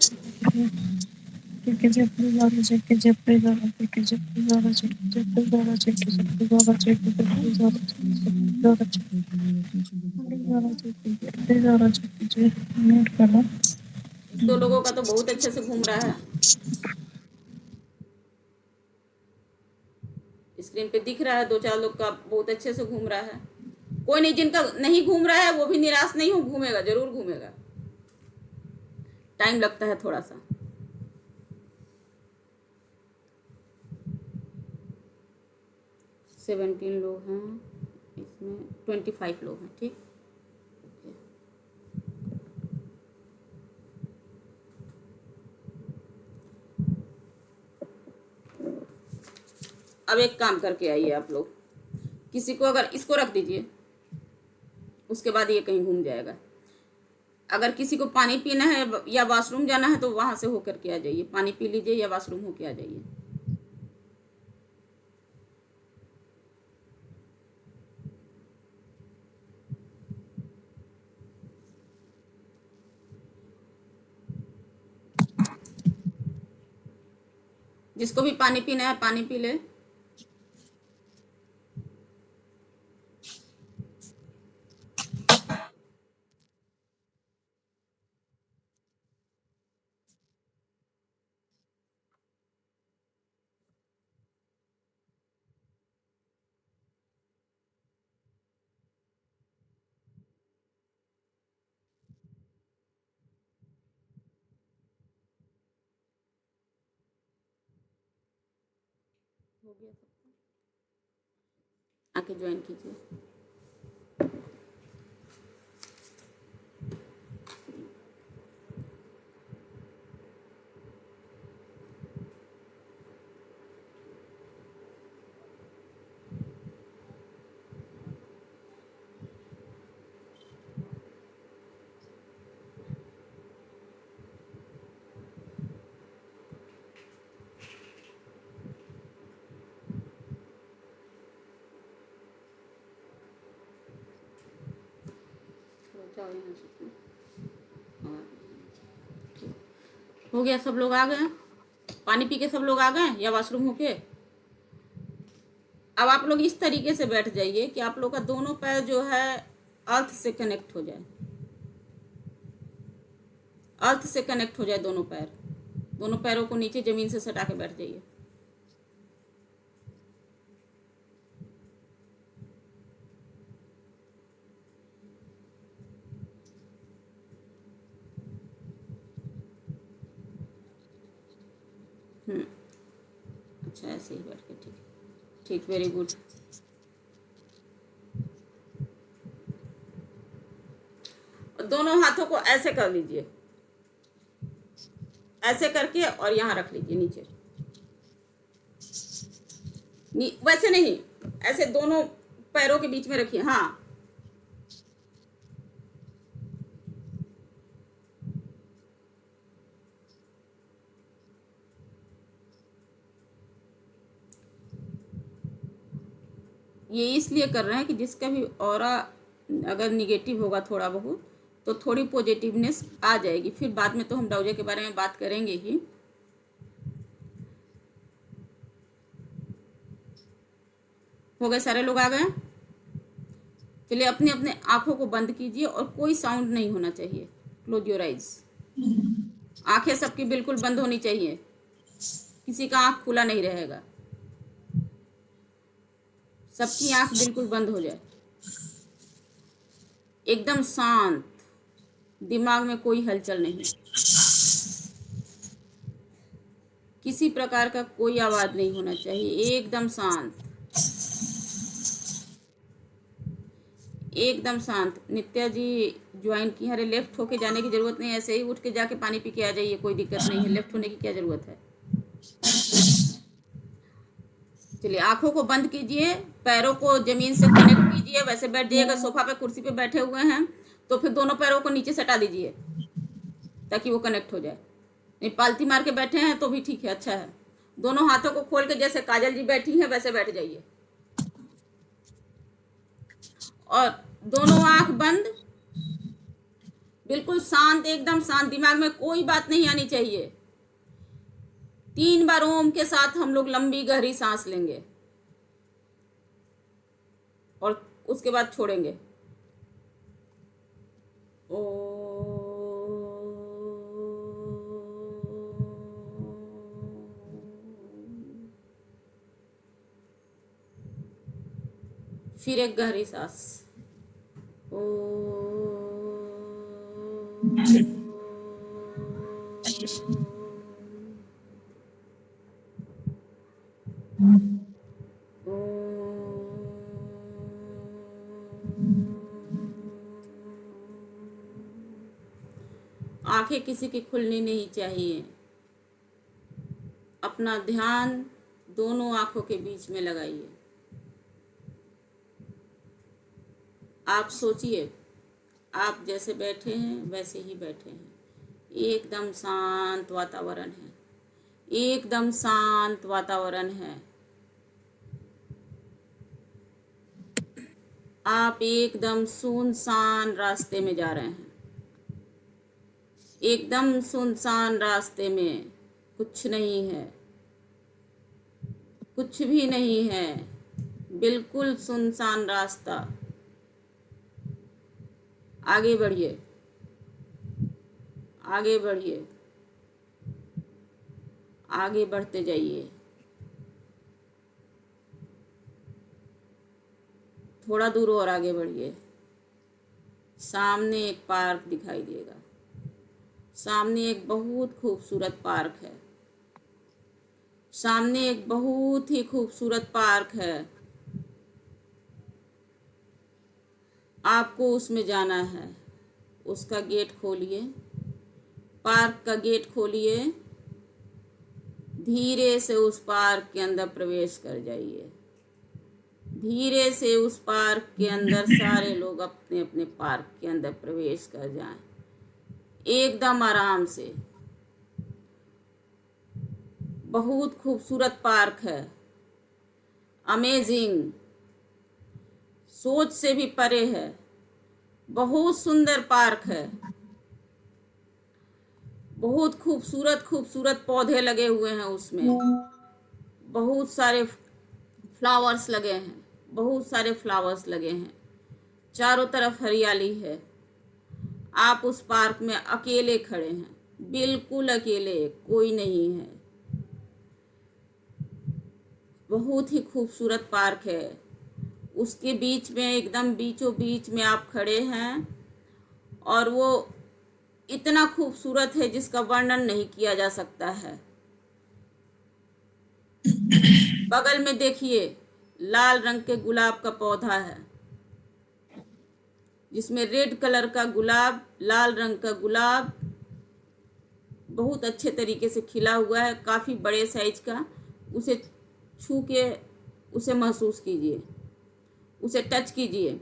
कीजिए, प्लीज ऑरा चेक कीजिए, प्लीज ऑरा चेक कीजिए, प्लीज ऑरा चेक कीजिए, प्लीज ऑरा चेक कीजिए, प्लीज ऑरा चेक कीजिए, प्लीज ऑरा चेक कीजिए, प्लीज ऑरा चेक कीजिए, प्लीज ऑरा चेक कीजिए, म्यूट कर लो। 2 लोगों का तो बहुत अच्छे से घूम रहा है, स्क्रीन पे दिख रहा है। 2-4 लोग का बहुत अच्छे से घूम रहा है। कोई नहीं, जिनका नहीं घूम रहा है वो भी निराश नहीं हो, घूमेगा, जरूर घूमेगा, टाइम लगता है थोड़ा सा। सेवेंटीन लोग हैं इसमें, 25 लोग हैं, ठीक। अब एक काम करके आइए आप लोग, किसी को अगर इसको रख दीजिए, उसके बाद ये कहीं घूम जाएगा। अगर किसी को पानी पीना है या वॉशरूम जाना है तो वहां से होकर के आ जाइए, पानी पी लीजिए या वॉशरूम होके आ जाइए। जिसको भी पानी पीना है पानी पी ले। हो गया सबका, आके ज्वाइन कीजिए। जाओ यहाँ से। और ठीक। हो गया, सब लोग आ गए, पानी पी के सब लोग आ गए या वॉशरूम होके। अब आप लोग इस तरीके से बैठ जाइए कि आप लोग का दोनों पैर जो है अर्थ से कनेक्ट हो जाए, अर्थ से कनेक्ट हो जाए दोनों पैर। दोनों पैरों को नीचे जमीन से सटा के बैठ जाइए। अच्छा ऐसे ही बैठ के, ठीक ठीक, वेरी गुड। दोनों हाथों को ऐसे कर लीजिए, ऐसे करके, और यहाँ रख लीजिए नीचे। वैसे नहीं, ऐसे दोनों पैरों के बीच में रखिए। हाँ ये इसलिए कर रहे हैं कि जिसका भी ऑरा अगर निगेटिव होगा थोड़ा बहुत, तो थोड़ी पॉजिटिवनेस आ जाएगी। फिर बाद में तो हम डाउजे के बारे में बात करेंगे ही। हो गए, सारे लोग आ गए। चलिए अपने अपने आंखों को बंद कीजिए और कोई साउंड नहीं होना चाहिए। Close your eyes. आंखें सबकी बिल्कुल बंद होनी चाहिए, किसी का आंख खुला नहीं रहेगा। सबकी आंख बिल्कुल बंद हो जाए, एकदम शांत, दिमाग में कोई हलचल नहीं, किसी प्रकार का कोई आवाज नहीं होना चाहिए, एकदम शांत, एकदम शांत। नित्या जी ज्वाइन की। अरे लेफ्ट होके जाने की जरूरत नहीं है, ऐसे ही उठ के जाके पानी पी के आ जाइए, कोई दिक्कत नहीं है, लेफ्ट होने की क्या जरूरत है। चलिए आंखों को बंद कीजिए, पैरों को जमीन से कनेक्ट कीजिए। वैसे बैठ जाइएगा, सोफा पे कुर्सी पे बैठे हुए हैं तो फिर दोनों पैरों को नीचे सटा दीजिए ताकि वो कनेक्ट हो जाए। नहीं पालती मार के बैठे हैं तो भी ठीक है, अच्छा है। दोनों हाथों को खोल के जैसे काजल जी बैठी हैं वैसे बैठ जाइए और दोनों आंख बंद, बिल्कुल शांत, एकदम शांत, दिमाग में कोई बात नहीं आनी चाहिए। 3 बार ओम के साथ हम लोग लंबी गहरी सांस लेंगे और उसके बाद छोड़ेंगे। ओ फिर एक गहरी सांस। ओ आंखें किसी की खुलनी नहीं चाहिए। अपना ध्यान दोनों आंखों के बीच में लगाइए। आप सोचिए आप जैसे बैठे हैं वैसे ही बैठे हैं, एकदम शांत वातावरण है, एकदम शांत वातावरण है। आप एकदम सुनसान रास्ते में जा रहे हैं, एकदम सुनसान रास्ते में, कुछ नहीं है, कुछ भी नहीं है, बिल्कुल सुनसान रास्ता। आगे बढ़िए, आगे बढ़िए, आगे बढ़ते जाइए। थोड़ा दूर और आगे बढ़िए। सामने एक पार्क दिखाई देगा, सामने एक बहुत खूबसूरत पार्क है, सामने एक बहुत ही खूबसूरत पार्क है। आपको उसमें जाना है। उसका गेट खोलिए, पार्क का गेट खोलिए, धीरे से उस पार्क के अंदर प्रवेश कर जाइए। धीरे से उस पार्क के अंदर सारे लोग अपने अपने पार्क के अंदर प्रवेश कर जाएं, एकदम आराम से। बहुत खूबसूरत पार्क है, अमेजिंग, सोच से भी परे है, बहुत सुंदर पार्क है। बहुत खूबसूरत खूबसूरत पौधे लगे हुए हैं उसमें, बहुत सारे फ्लावर्स लगे हैं, बहुत सारे फ्लावर्स लगे हैं, चारों तरफ हरियाली है। आप उस पार्क में अकेले खड़े हैं, बिल्कुल अकेले, कोई नहीं है। बहुत ही खूबसूरत पार्क है, उसके बीच में, एकदम बीचों बीच में आप खड़े हैं और वो इतना खूबसूरत है जिसका वर्णन नहीं किया जा सकता है। बगल में देखिए लाल रंग के गुलाब का पौधा है, जिसमें रेड कलर का गुलाब, लाल रंग का गुलाब बहुत अच्छे तरीके से खिला हुआ है, काफ़ी बड़े साइज का। उसे छू के उसे महसूस कीजिए, उसे टच कीजिए,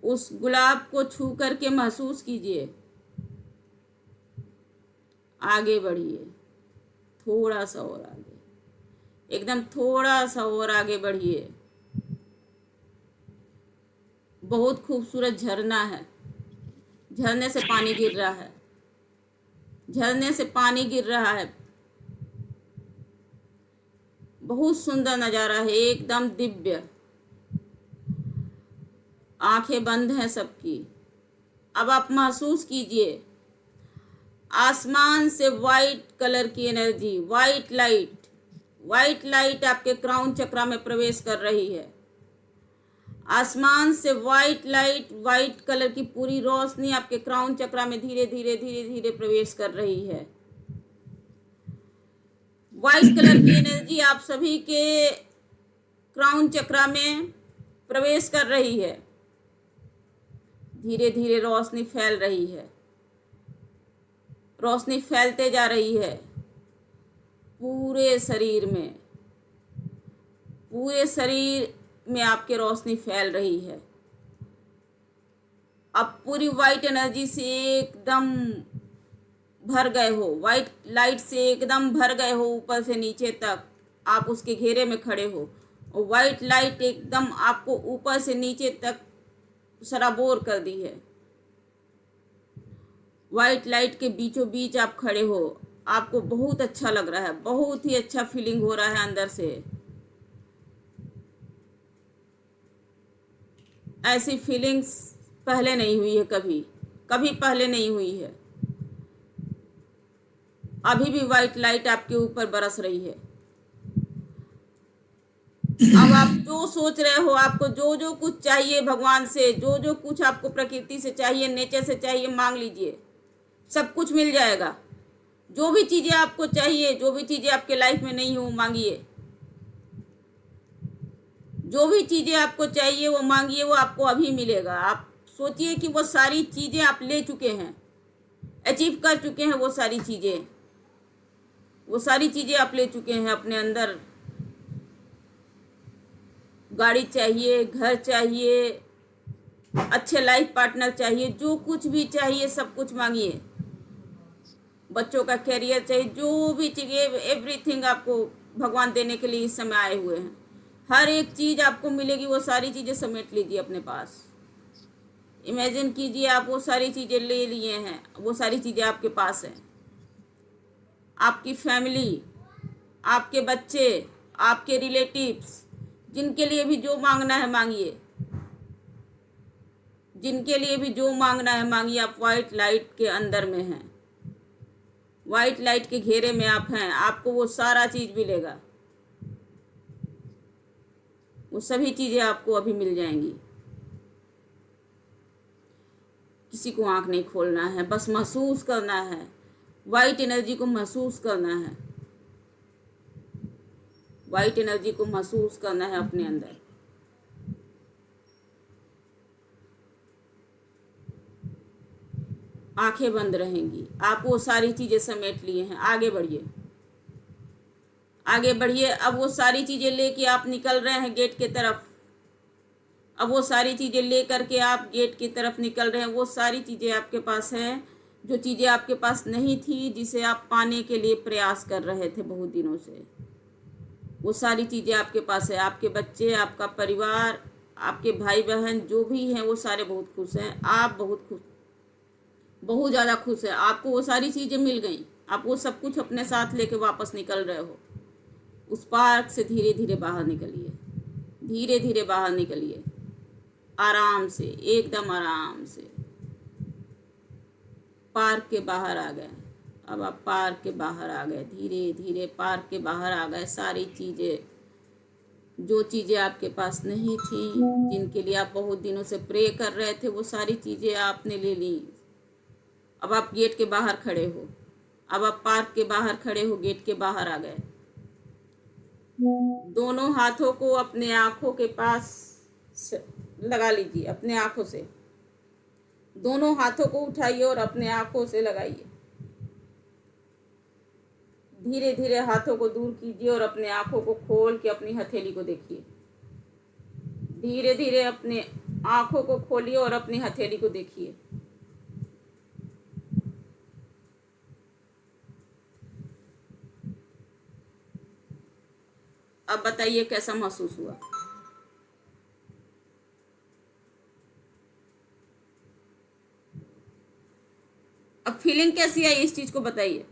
उस गुलाब को छू करके महसूस कीजिए। आगे बढ़िए, थोड़ा सा और आगे, एकदम थोड़ा सा और आगे बढ़िए। बहुत खूबसूरत झरना है। झरने से पानी गिर रहा है, झरने से पानी गिर रहा है। बहुत सुंदर नज़ारा है, एकदम दिव्य। आंखें बंद हैं सबकी। अब आप महसूस कीजिए आसमान से वाइट कलर की एनर्जी, वाइट लाइट आपके क्राउन चक्रा में प्रवेश कर रही है। आसमान से वाइट लाइट, वाइट कलर की पूरी रोशनी आपके क्राउन चक्रा में धीरे धीरे धीरे धीरे प्रवेश कर रही है। वाइट कलर की एनर्जी आप सभी के क्राउन चक्रा में प्रवेश कर रही है। धीरे धीरे रोशनी फैल रही है, रोशनी फैलते जा रही है पूरे शरीर में। पूरे शरीर में आपके रोशनी फैल रही है। अब पूरी वाइट एनर्जी से एकदम भर गए हो, वाइट लाइट से एकदम भर गए हो, ऊपर से नीचे तक आप उसके घेरे में खड़े हो और वाइट लाइट एकदम आपको ऊपर से नीचे तक सराबोर कर दी है। वाइट लाइट के बीचों बीच आप खड़े हो। आपको बहुत अच्छा लग रहा है, बहुत ही अच्छा फीलिंग हो रहा है अंदर से। ऐसी फीलिंग्स पहले नहीं हुई है, कभी पहले नहीं हुई है। अभी भी वाइट लाइट आपके ऊपर बरस रही है। अब आप जो सोच रहे हो, आपको जो जो कुछ चाहिए भगवान से, जो जो कुछ आपको प्रकृति से चाहिए, नेचर से चाहिए, मांग लीजिए, सब कुछ मिल जाएगा। जो भी चीज़ें आपको चाहिए, जो भी चीज़ें आपके लाइफ में नहीं हो, मांगिए। जो भी चीज़ें आपको चाहिए वो मांगिए, वो आपको अभी मिलेगा। आप सोचिए कि वो सारी चीज़ें आप ले चुके हैं, अचीव कर चुके हैं। वो सारी चीज़ें आप ले चुके हैं अपने अंदर। गाड़ी चाहिए, घर चाहिए, अच्छे लाइफ पार्टनर चाहिए, जो कुछ भी चाहिए सब कुछ मांगिए। बच्चों का कैरियर चाहिए, जो भी चाहिए, एवरीथिंग आपको भगवान देने के लिए इस समय आए हुए हैं। हर एक चीज़ आपको मिलेगी, वो सारी चीज़ें समेट लीजिए अपने पास। इमेजिन कीजिए आप वो सारी चीज़ें ले लिए हैं, वो सारी चीज़ें आपके पास हैं। आपकी फैमिली, आपके बच्चे, आपके रिलेटिव्स, जिनके लिए भी जो मांगना है मांगिए, जिनके लिए भी जो मांगना है मांगिए। आप वाइट लाइट के अंदर में हैं, वाइट लाइट के घेरे में आप हैं। आपको वो सारा चीज़ मिलेगा, वो सभी चीज़ें आपको अभी मिल जाएंगी। किसी को आंख नहीं खोलना है, बस महसूस करना है, वाइट एनर्जी को महसूस करना है, वाइट एनर्जी को महसूस करना है अपने अंदर। आंखें बंद रहेंगी, आप वो सारी चीज़ें समेट लिए हैं। आगे बढ़िए, आगे बढ़िए। अब वो सारी चीज़ें लेके आप निकल रहे हैं गेट की तरफ। अब वो सारी चीज़ें ले करके आप गेट की तरफ निकल रहे हैं। वो सारी चीज़ें आपके पास हैं, जो चीज़ें आपके पास नहीं थी, जिसे आप पाने के लिए प्रयास कर रहे थे बहुत दिनों से, वो सारी चीज़ें आपके पास है। आपके बच्चे, आपका परिवार, आपके भाई बहन जो भी हैं, वो सारे बहुत खुश हैं। आप बहुत खुश, बहुत ज़्यादा खुश है। आपको वो सारी चीज़ें मिल गई, आप वो सब कुछ अपने साथ लेके वापस निकल रहे हो। उस पार्क से धीरे धीरे बाहर निकलिए, धीरे धीरे बाहर निकलिए, आराम से, एकदम आराम से। पार्क के बाहर आ गए। अब आप पार्क के बाहर आ गए, धीरे धीरे पार्क के बाहर आ गए। सारी चीज़ें, जो चीज़ें आपके पास नहीं थी, जिनके लिए आप बहुत दिनों से प्रे कर रहे थे, वो सारी चीज़ें आपने ले ली। अब आप गेट के बाहर खड़े हो, अब आप पार्क के बाहर खड़े हो, गेट के बाहर आ गए। दोनों हाथों को अपने आँखों के पास लगा लीजिए, अपने आँखों से। दोनों हाथों को उठाइए और अपने आँखों से लगाइए। धीरे धीरे हाथों को दूर कीजिए और अपने आँखों को खोल के अपनी हथेली को देखिए। धीरे धीरे अपने आँखों को खोलिए और अपनी हथेली को देखिए। अब बताइए कैसा महसूस हुआ। अब फीलिंग कैसी आई इस चीज को बताइए।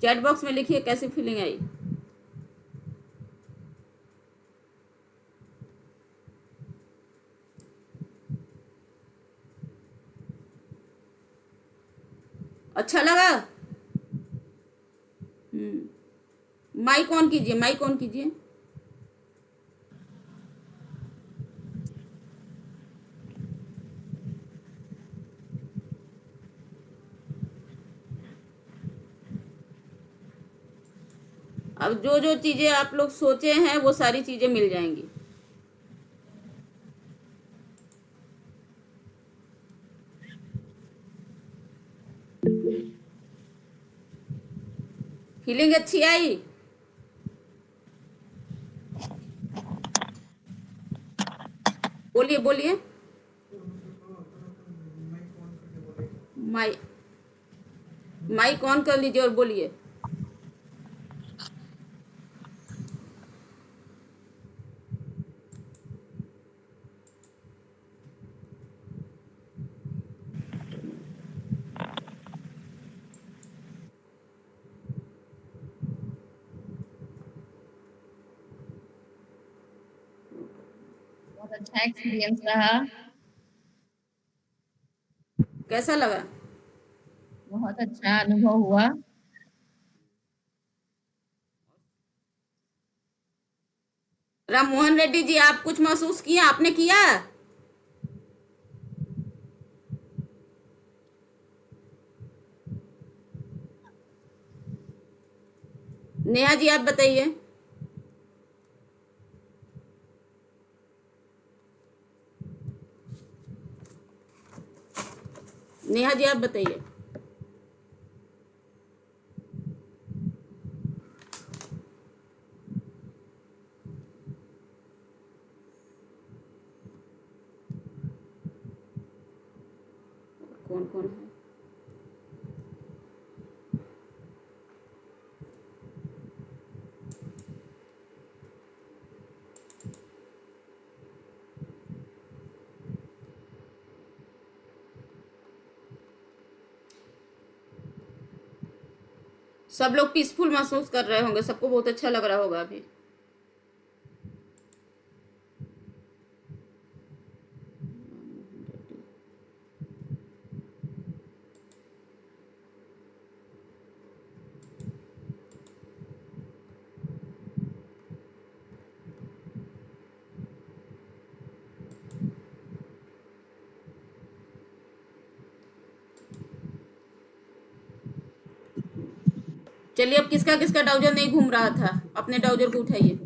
चैट बॉक्स में लिखिए कैसी फीलिंग आई। अच्छा लगा। माइक ऑन कीजिए, माइक ऑन कीजिए। अब जो जो चीजें आप लोग सोचे हैं वो सारी चीजें मिल जाएंगी। फीलिंग अच्छी आई। बोलिए बोलिए। माइक माइक ऑन कर लीजिए और बोलिए। बहुत अच्छा एक्सपीरियंस रहा। कैसा लगा? बहुत अच्छा अनुभव हुआ। राम मोहन रेड्डी जी, आप कुछ महसूस किया? आपने किया? नेहा जी आप बताइए। नेहा जी आप बताइए। कौन कौन है? सब लोग पीसफुल महसूस कर रहे होंगे, सबको बहुत अच्छा लग रहा होगा अभी। चलिए, अब किसका किसका ट्राउजर नहीं घूम रहा था, अपने ट्राउजर को उठाइए।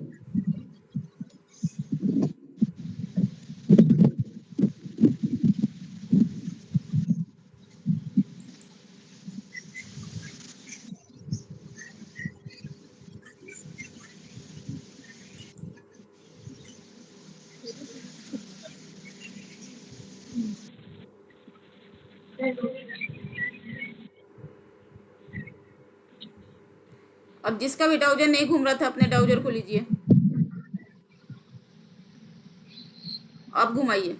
अब जिसका भी ट्राउजर नहीं घूम रहा था अपने ट्राउजर को लीजिए, आप घुमाइए।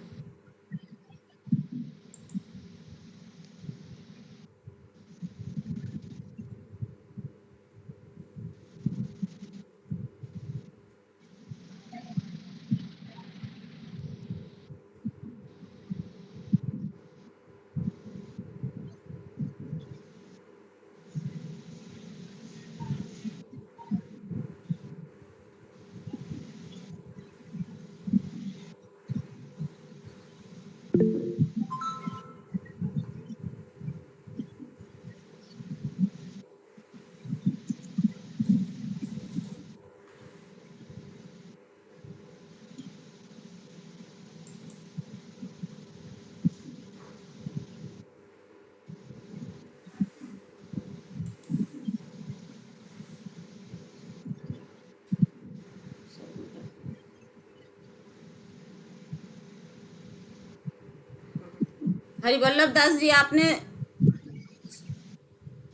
हरिवल्लभ दास जी, आपने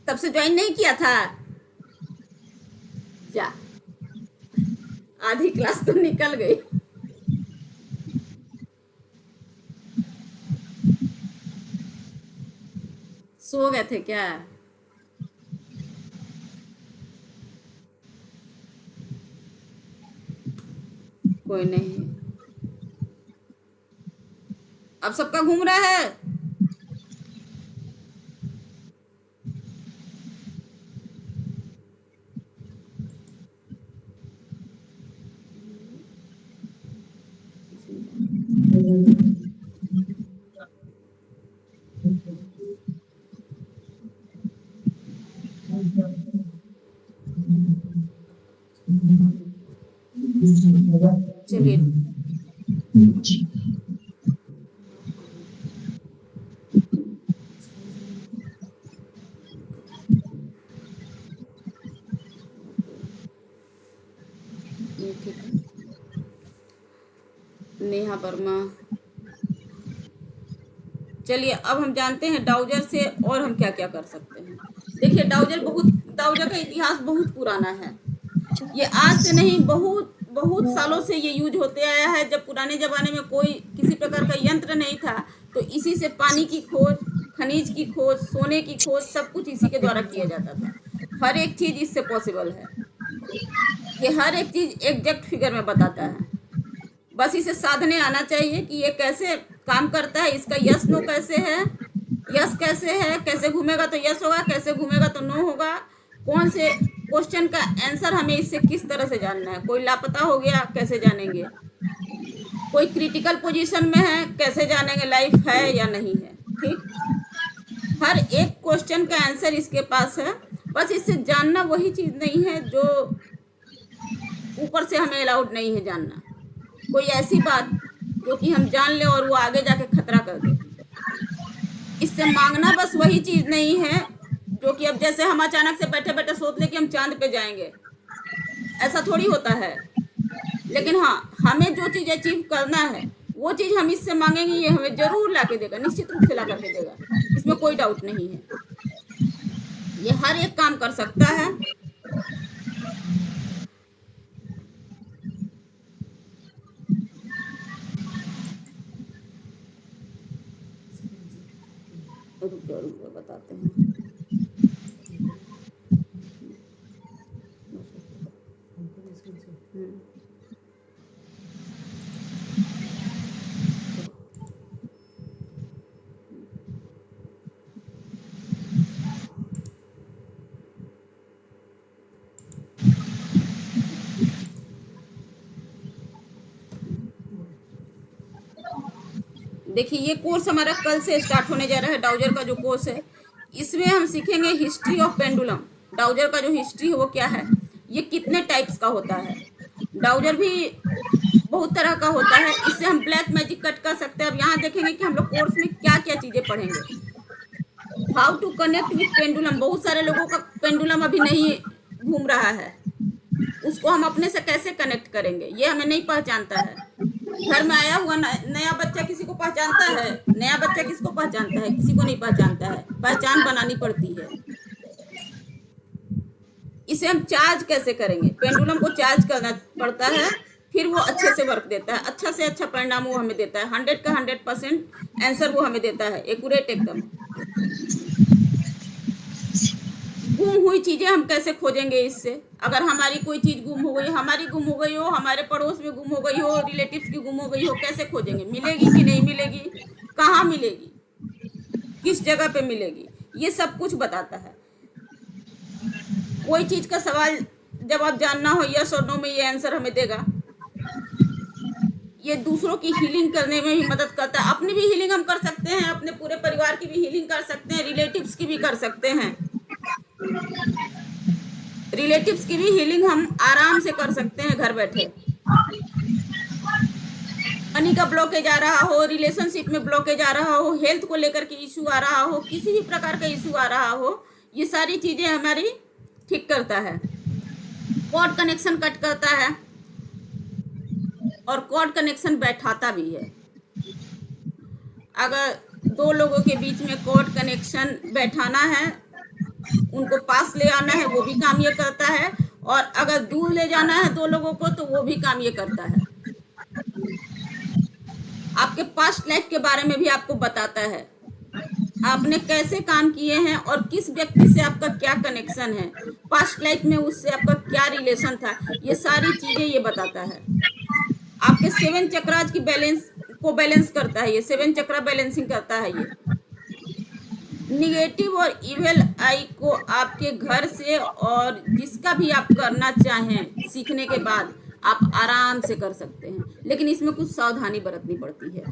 तब से ज्वाइन नहीं किया था? जा आधी क्लास तो निकल गई। सो गए थे क्या? कोई नहीं, अब सबका घूम रहा है। चलिए, ये ठीक है। नेहा वर्मा, चलिए अब हम जानते हैं डाउजर से और हम क्या क्या कर सकते हैं। देखिए, डाउजर का इतिहास बहुत पुराना है। ये आज से नहीं, बहुत बहुत सालों से ये यूज होते आया है। जब पुराने जमाने में कोई किसी प्रकार का यंत्र नहीं था, तो इसी से पानी की खोज, खनिज की खोज, सोने की खोज, सब कुछ इसी के द्वारा किया जाता था। हर एक चीज इससे पॉसिबल है। ये हर एक चीज एग्जैक्ट फिगर में बताता है। बस इसे साधने आना चाहिए कि ये कैसे काम करता है, इसका यस नो कैसे है, यस कैसे है, कैसे घूमेगा तो यस होगा, कैसे घूमेगा तो नो होगा, कौन से क्वेश्चन का आंसर हमें इससे किस तरह से जानना है। कोई लापता हो गया, कैसे जानेंगे, कोई क्रिटिकल पोजीशन में है, कैसे जानेंगे लाइफ है या नहीं है। ठीक, हर एक क्वेश्चन का आंसर इसके पास है। बस इससे जानना वही चीज नहीं है जो ऊपर से हमें अलाउड नहीं है जानना। कोई ऐसी बात जो कि हम जान ले और वो आगे जाके खतरा कर दे। इससे मांगना बस वही चीज नहीं है जो कि अब जैसे हम अचानक से बैठे बैठे सोच ले कि हम चांद पे जाएंगे, ऐसा थोड़ी होता है। लेकिन हाँ, हमें जो चीज अचीव करना है वो चीज हम इससे मांगेंगे, ये हमें जरूर ला के देगा, निश्चित रूप से ला करके देगा, इसमें कोई डाउट नहीं है। ये हर एक काम कर सकता है। रुको बताते हैं। देखिए, ये कोर्स हमारा कल से स्टार्ट होने जा रहा है। डाउजर का जो कोर्स है, इसमें हम सीखेंगे हिस्ट्री ऑफ पेंडुलम। डाउजर का जो हिस्ट्री है वो क्या है, ये कितने टाइप्स का होता है। डाउजर भी बहुत तरह का होता है। इससे हम ब्लैक मैजिक कट कर सकते हैं। अब यहाँ देखेंगे कि हम लोग कोर्स में क्या क्या चीजें पढ़ेंगे। How to connect with pendulum. बहुत सारे लोगों का पेंडुलम अभी नहीं घूम रहा है, उसको हम अपने से कैसे कनेक्ट करेंगे, ये हमें नहीं पहचानता है। घर में आया हुआ नया बच्चा किसी को पहचानता है? नया बच्चा किसको पहचानता है? किसी को नहीं पहचानता है। पहचान बनानी पड़ती है। इसे हम चार्ज कैसे करेंगे? पेंडुलम को चार्ज करना पड़ता है, फिर वो अच्छे से वर्क देता है, अच्छा से अच्छा परिणाम वो हमें देता है। 100 का 100% आंसर वो हमें देता है, एक्यूरेट एकदम। गुम हुई चीजें हम कैसे खोजेंगे इससे? अगर हमारी कोई चीज गुम हो गई, हमारी गुम हो गई हो, हमारे पड़ोस में गुम हो गई हो, रिलेटिव्स की गुम हो गई हो, कैसे खोजेंगे? मिलेगी कि नहीं मिलेगी, कहाँ मिलेगी, किस जगह पे मिलेगी, ये सब कुछ बताता है। कोई चीज का सवाल जवाब जानना हो, यस और नो में ये आंसर हमें देगा। ये दूसरों की हीलिंग करने में भी मदद करता है। अपनी भी हीलिंग हम कर सकते हैं, अपने पूरे परिवार की भी हीलिंग कर सकते हैं, रिलेटिव्स की भी कर सकते हैं। रिलेटिव्स की भी हीलिंग हम आराम से कर सकते हैं घर बैठे। मनी का ब्लॉकेज आ रहा हो, रिलेशनशिप में ब्लॉकेज आ रहा हो, हेल्थ को लेकर के इशू आ रहा हो, किसी भी प्रकार का इशू आ रहा हो, ये सारी चीजें हमारी ठीक करता है। कॉर्ड कनेक्शन कट करता है और कॉर्ड कनेक्शन बैठाता भी है। अगर दो लोगों के बीच में कॉर्ड कनेक्शन बैठाना है, उनको पास ले आना है, वो भी काम ये करता है। और अगर दूर ले जाना है 2 लोगों को तो वो भी काम ये करता है। आपके पास्ट लाइफ के बारे में भी आपको बताता है, आपने कैसे काम किए हैं और किस व्यक्ति से आपका क्या कनेक्शन है, पास्ट लाइफ में उससे आपका क्या रिलेशन था, ये सारी चीजें ये बताता है। आपके 7 चक्राज की बैलेंस करता है, ये 7 चक्रा बैलेंसिंग करता है। ये निगेटिव और इविल आई को आपके घर से और जिसका भी आप करना चाहें सीखने के बाद आप आराम से कर सकते हैं, लेकिन इसमें कुछ सावधानी बरतनी पड़ती है।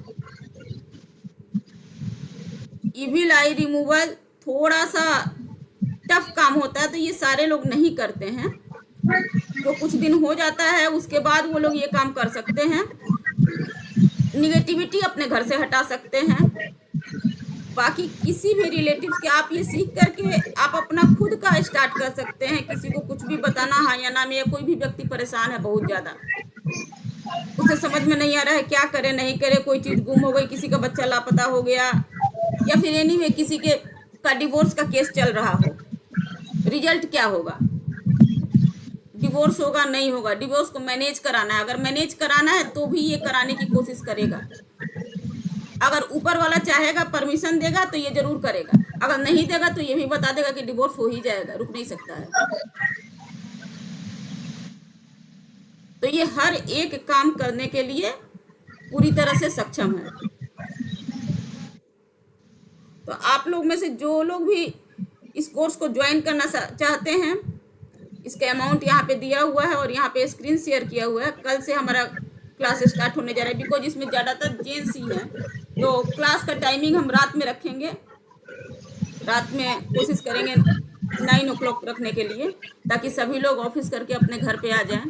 इविल आई रिमूवल थोड़ा सा टफ काम होता है, तो ये सारे लोग नहीं करते हैं। तो कुछ दिन हो जाता है, उसके बाद वो लोग ये काम कर सकते हैं। निगेटिविटी अपने घर से हटा सकते हैं। बाकी किसी भी रिलेटिव्स के आप ये सीख करके आप अपना खुद का स्टार्ट कर सकते हैं। किसी को कुछ भी बताना, हाँ या ना में, या कोई भी व्यक्ति परेशान है बहुत ज़्यादा, उसे समझ में नहीं आ रहा है क्या करे नहीं करे, कोई चीज़ गुम हो गई, किसी का बच्चा लापता हो गया, या फिर एनीवे किसी का डिवोर्स का केस चल रहा हो, रिजल्ट क्या होगा, डिवोर्स होगा नहीं होगा, डिवोर्स को मैनेज कराना है, अगर मैनेज कराना है तो भी ये कराने की कोशिश करेगा। अगर ऊपर वाला चाहेगा, परमिशन देगा तो ये जरूर करेगा, अगर नहीं देगा तो ये भी बता देगा कि डिवोर्स हो ही जाएगा, रुक नहीं सकता है। तो ये हर एक काम करने के लिए पूरी तरह से सक्षम है। तो आप लोग में से जो लोग भी इस कोर्स को ज्वाइन करना चाहते हैं, इसका अमाउंट यहाँ पे दिया हुआ है और यहाँ पे स्क्रीन शेयर किया हुआ है। कल से हमारा क्लास स्टार्ट होने जा रहा है, बिकॉज इसमें ज़्यादातर जेंट्स ही हैं, तो क्लास का टाइमिंग हम रात में रखेंगे। रात में कोशिश करेंगे 9 o'clock रखने के लिए, ताकि सभी लोग ऑफिस करके अपने घर पे आ जाएं।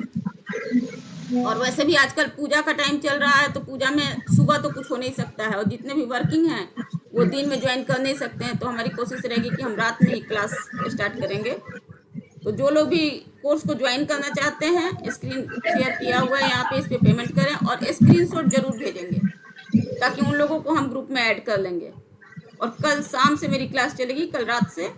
और वैसे भी आजकल पूजा का टाइम चल रहा है, तो पूजा में सुबह तो कुछ हो नहीं सकता है, और जितने भी वर्किंग हैं वो दिन में ज्वाइन कर नहीं सकते हैं। तो हमारी कोशिश रहेगी कि हम रात में ही क्लास स्टार्ट करेंगे। तो जो लोग भी कोर्स को ज्वाइन करना चाहते हैं, स्क्रीन शेयर किया हुआ है यहाँ पे, इस पे पेमेंट करें और स्क्रीनशॉट जरूर भेजेंगे, ताकि उन लोगों को हम ग्रुप में ऐड कर लेंगे। और कल शाम से मेरी क्लास चलेगी, कल रात से,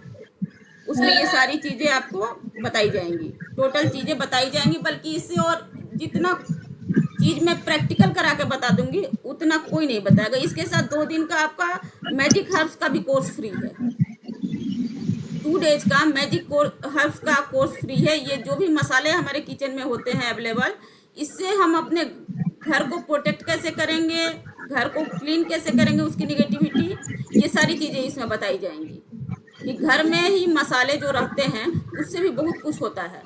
उसमें ये सारी चीज़ें आपको बताई जाएंगी, टोटल चीज़ें बताई जाएंगी। बल्कि इससे और जितना चीज़ मैं प्रैक्टिकल करा के बता दूंगी उतना कोई नहीं बताएगा। इसके साथ 2 दिन का आपका मैजिक हर्ब्स का भी कोर्स फ्री है, 2 days का मैजिक हर्ब्स का कोर्स फ्री है। ये जो भी मसाले हमारे किचन में होते हैं अवेलेबल, इससे हम अपने घर को प्रोटेक्ट कैसे करेंगे, घर को क्लीन कैसे करेंगे, उसकी निगेटिविटी, ये सारी चीज़ें इसमें बताई जाएंगी। कि घर में ही मसाले जो रहते हैं उससे भी बहुत कुछ होता है,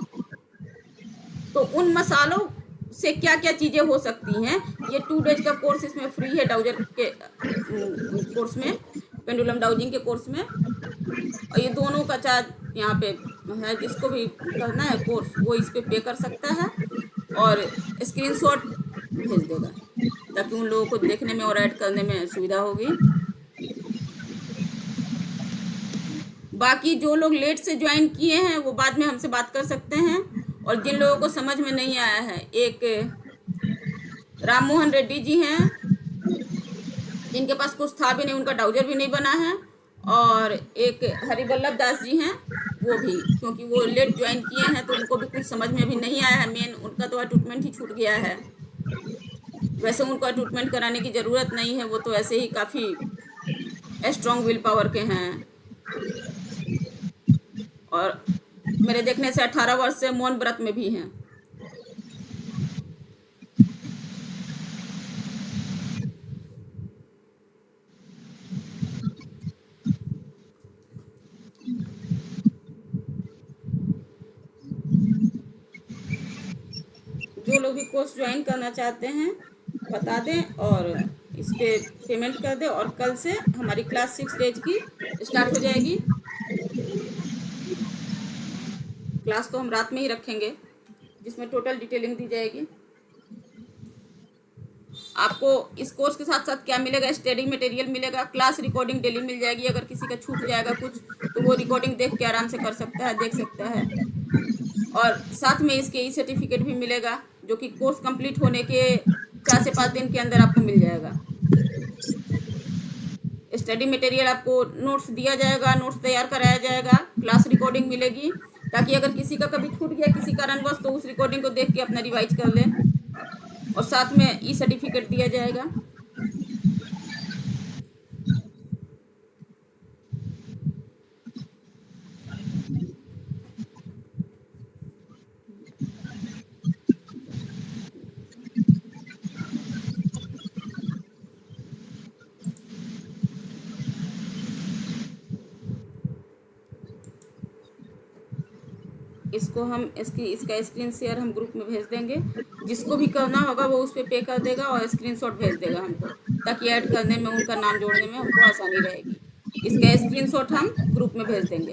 तो उन मसालों से क्या क्या चीज़ें हो सकती हैं। ये 2 days का कोर्स इसमें फ्री है, डाउजर के कोर्स में, पेंडुलम डाउजिंग के कोर्स में। और ये दोनों का चार्ज यहाँ पे है, जिसको भी करना है कोर्स वो इस पे पे कर सकता है और स्क्रीनशॉट भेज देगा, ताकि उन लोगों को देखने में और ऐड करने में सुविधा होगी। बाकी जो लोग लेट से ज्वाइन किए हैं वो बाद में हमसे बात कर सकते हैं। और जिन लोगों को समझ में नहीं आया है, एक राम मोहन रेड्डी जी हैं, जिनके पास कुछ था भी नहीं, उनका डाउजर भी नहीं बना है, और एक हरिवल्लभ दास जी हैं, वो भी, क्योंकि वो लेट ज्वाइन किए हैं तो उनको भी कुछ समझ में भी नहीं आया है। मेन उनका तो ट्रीटमेंट ही छूट गया है। वैसे उनको ट्रीटमेंट कराने की ज़रूरत नहीं है, वो तो ऐसे ही काफ़ी स्ट्रॉन्ग विल पावर के हैं। और मेरे देखने से 18 वर्ष से मौन व्रत में भी हैं। जो लोग भी कोर्स ज्वाइन करना चाहते हैं बता दें और इस पे पेमेंट कर दें, और कल से हमारी क्लास 6 days की स्टार्ट हो जाएगी। क्लास तो हम रात में ही रखेंगे, जिसमें टोटल डिटेलिंग दी जाएगी। आपको इस कोर्स के साथ साथ क्या मिलेगा, स्टडी मटेरियल मिलेगा, क्लास रिकॉर्डिंग डेली मिल जाएगी। अगर किसी का छूट जाएगा कुछ तो वो रिकॉर्डिंग देख के आराम से कर सकता है, देख सकता है। और साथ में इसके ई सर्टिफिकेट भी मिलेगा, जो कि कोर्स कंप्लीट होने के 4 से 5 दिन के अंदर आपको मिल जाएगा। स्टडी मटेरियल आपको नोट्स दिया जाएगा, नोट्स तैयार कराया जाएगा, क्लास रिकॉर्डिंग मिलेगी, ताकि अगर किसी का कभी छूट गया किसी कारणवश तो उस रिकॉर्डिंग को देख के अपना रिवाइज कर लें, और साथ में ई सर्टिफिकेट दिया जाएगा। इसको हम इसका स्क्रीन शेयर हम ग्रुप में भेज देंगे। जिसको भी करना होगा वो उस पर पे कर देगा और स्क्रीनशॉट भेज देगा हमको, ताकि ऐड करने में उनका नाम जोड़ने में हमको आसानी रहेगी। इसका स्क्रीनशॉट हम ग्रुप में भेज देंगे।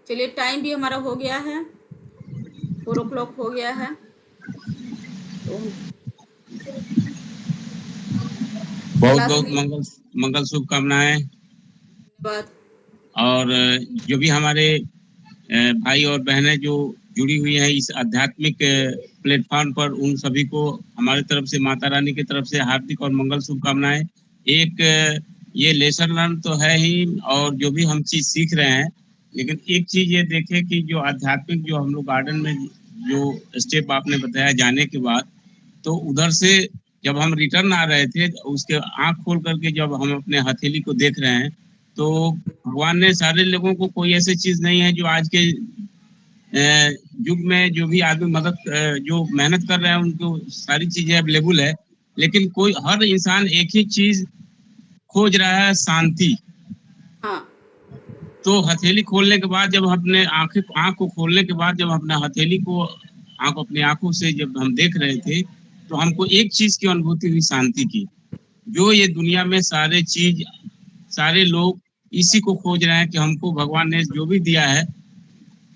चलिए, टाइम भी हमारा हो गया है, 4 o'clock हो गया है। तो बहुत क्लास बहुत में मंगल शुभकामनाएं। धन्यवाद। और जो भी हमारे भाई और बहनें जो जुड़ी हुई हैं इस आध्यात्मिक प्लेटफॉर्म पर, उन सभी को हमारे तरफ से, माता रानी की तरफ से हार्दिक और मंगल शुभकामनाएं। एक ये लेसन लर्न तो है ही, और जो भी हम चीज सीख रहे हैं, लेकिन एक चीज ये देखें कि जो आध्यात्मिक, जो हम लोग गार्डन में जो स्टेप आपने बताया जाने के बाद, तो उधर से जब हम रिटर्न आ रहे थे, उसके आंख खोल करके जब हम अपने हथेली को देख रहे हैं, तो भगवान ने सारे लोगों को, कोई ऐसी चीज नहीं है जो आज के युग में जो भी आदमी जो मेहनत कर रहे हैं उनको सारी चीजें अवेलेबल है, लेकिन कोई, हर इंसान एक ही चीज खोज रहा है, शांति। हाँ, तो हथेली खोलने के बाद, जब अपने आंख को खोलने के बाद, जब अपने हथेली को अपनी आंखों से जब हम देख रहे थे, तो हमको एक चीज की अनुभूति हुई, शांति की। जो ये दुनिया में सारे लोग इसी को खोज रहे हैं कि हमको भगवान ने जो भी दिया है,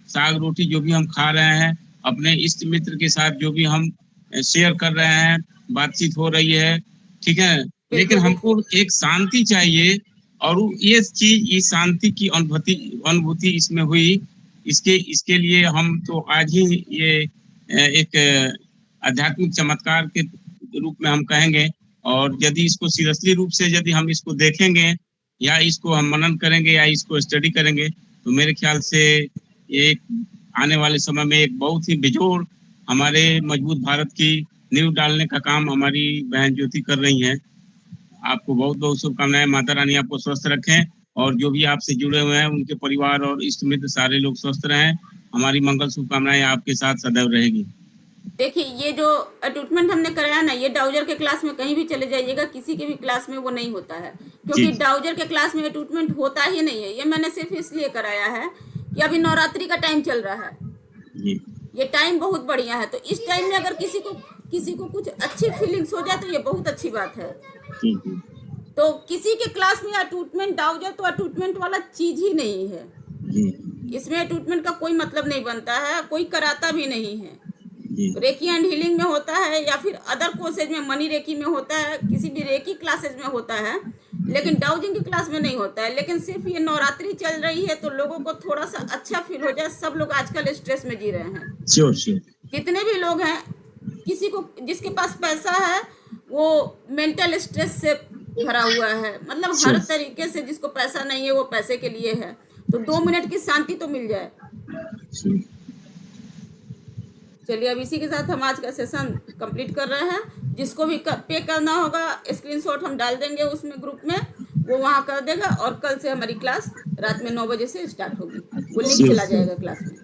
साग रोटी जो भी हम खा रहे हैं, अपने इष्ट मित्र के साथ जो भी हम शेयर कर रहे हैं, बातचीत हो रही है, ठीक है, लेकिन हमको एक शांति चाहिए। और ये चीज, इस शांति की अनुभूति इसमें हुई। इसके लिए हम तो आज ही ये एक आध्यात्मिक चमत्कार के रूप में हम कहेंगे। और यदि इसको सीरियसली रूप से यदि हम इसको देखेंगे, या इसको हम मनन करेंगे, या इसको स्टडी करेंगे, तो मेरे ख्याल से एक आने वाले समय में एक बहुत ही बेजोड़ हमारे मजबूत भारत की नींव डालने का काम हमारी बहन ज्योति कर रही हैं। आपको बहुत बहुत शुभकामनाएं। माता रानी आपको स्वस्थ रखें, और जो भी आपसे जुड़े हुए हैं उनके परिवार और इष्ट मित्र सारे लोग स्वस्थ रहें। हमारी मंगल शुभकामनाएं आपके साथ सदैव रहेगी। देखिए, ये जो अटूटमेंट हमने कराया ना, ये डाउजर के क्लास में कहीं भी चले जाइएगा, किसी के भी क्लास में वो नहीं होता है, क्योंकि डाउजर के क्लास में अटूटमेंट होता ही नहीं है। ये मैंने सिर्फ इसलिए कराया है कि अभी नवरात्रि का टाइम चल रहा है, ये टाइम बहुत बढ़िया है। तो इस टाइम में अगर किसी को कुछ अच्छी फीलिंग्स हो जाए तो ये बहुत अच्छी बात है। तो किसी के क्लास में अटूटमेंट, डाउजर तो अटूटमेंट वाला चीज ही नहीं है। इसमें अटूटमेंट का कोई मतलब नहीं बनता है, कोई कराता भी नहीं है। रेकी एंड हीलिंग में होता है, या फिर अदर कोर्सेज में, मनी रेकी में होता है, किसी भी रेकी क्लासेज में होता है, लेकिन डाउजिंग की क्लास में नहीं होता है। लेकिन सिर्फ ये नवरात्रि चल रही है तो लोगों को थोड़ा सा अच्छा फील हो जाए। सब लोग आजकल स्ट्रेस में जी रहे हैं, श्योर। जितने भी लोग हैं, किसी को, जिसके पास पैसा है वो मेंटल स्ट्रेस से भरा हुआ है। मतलब हर तरीके से, जिसको पैसा नहीं है वो पैसे के लिए है। तो 2 मिनट की शांति तो मिल जाए। चलिए, अब इसी के साथ हम आज का सेशन कंप्लीट कर रहे हैं। जिसको भी पे करना होगा, स्क्रीनशॉट हम डाल देंगे उसमें ग्रुप में, वो वहाँ कर देगा। और कल से हमारी क्लास रात में 9 बजे से स्टार्ट होगी, वो लिंक चला जाएगा क्लास में।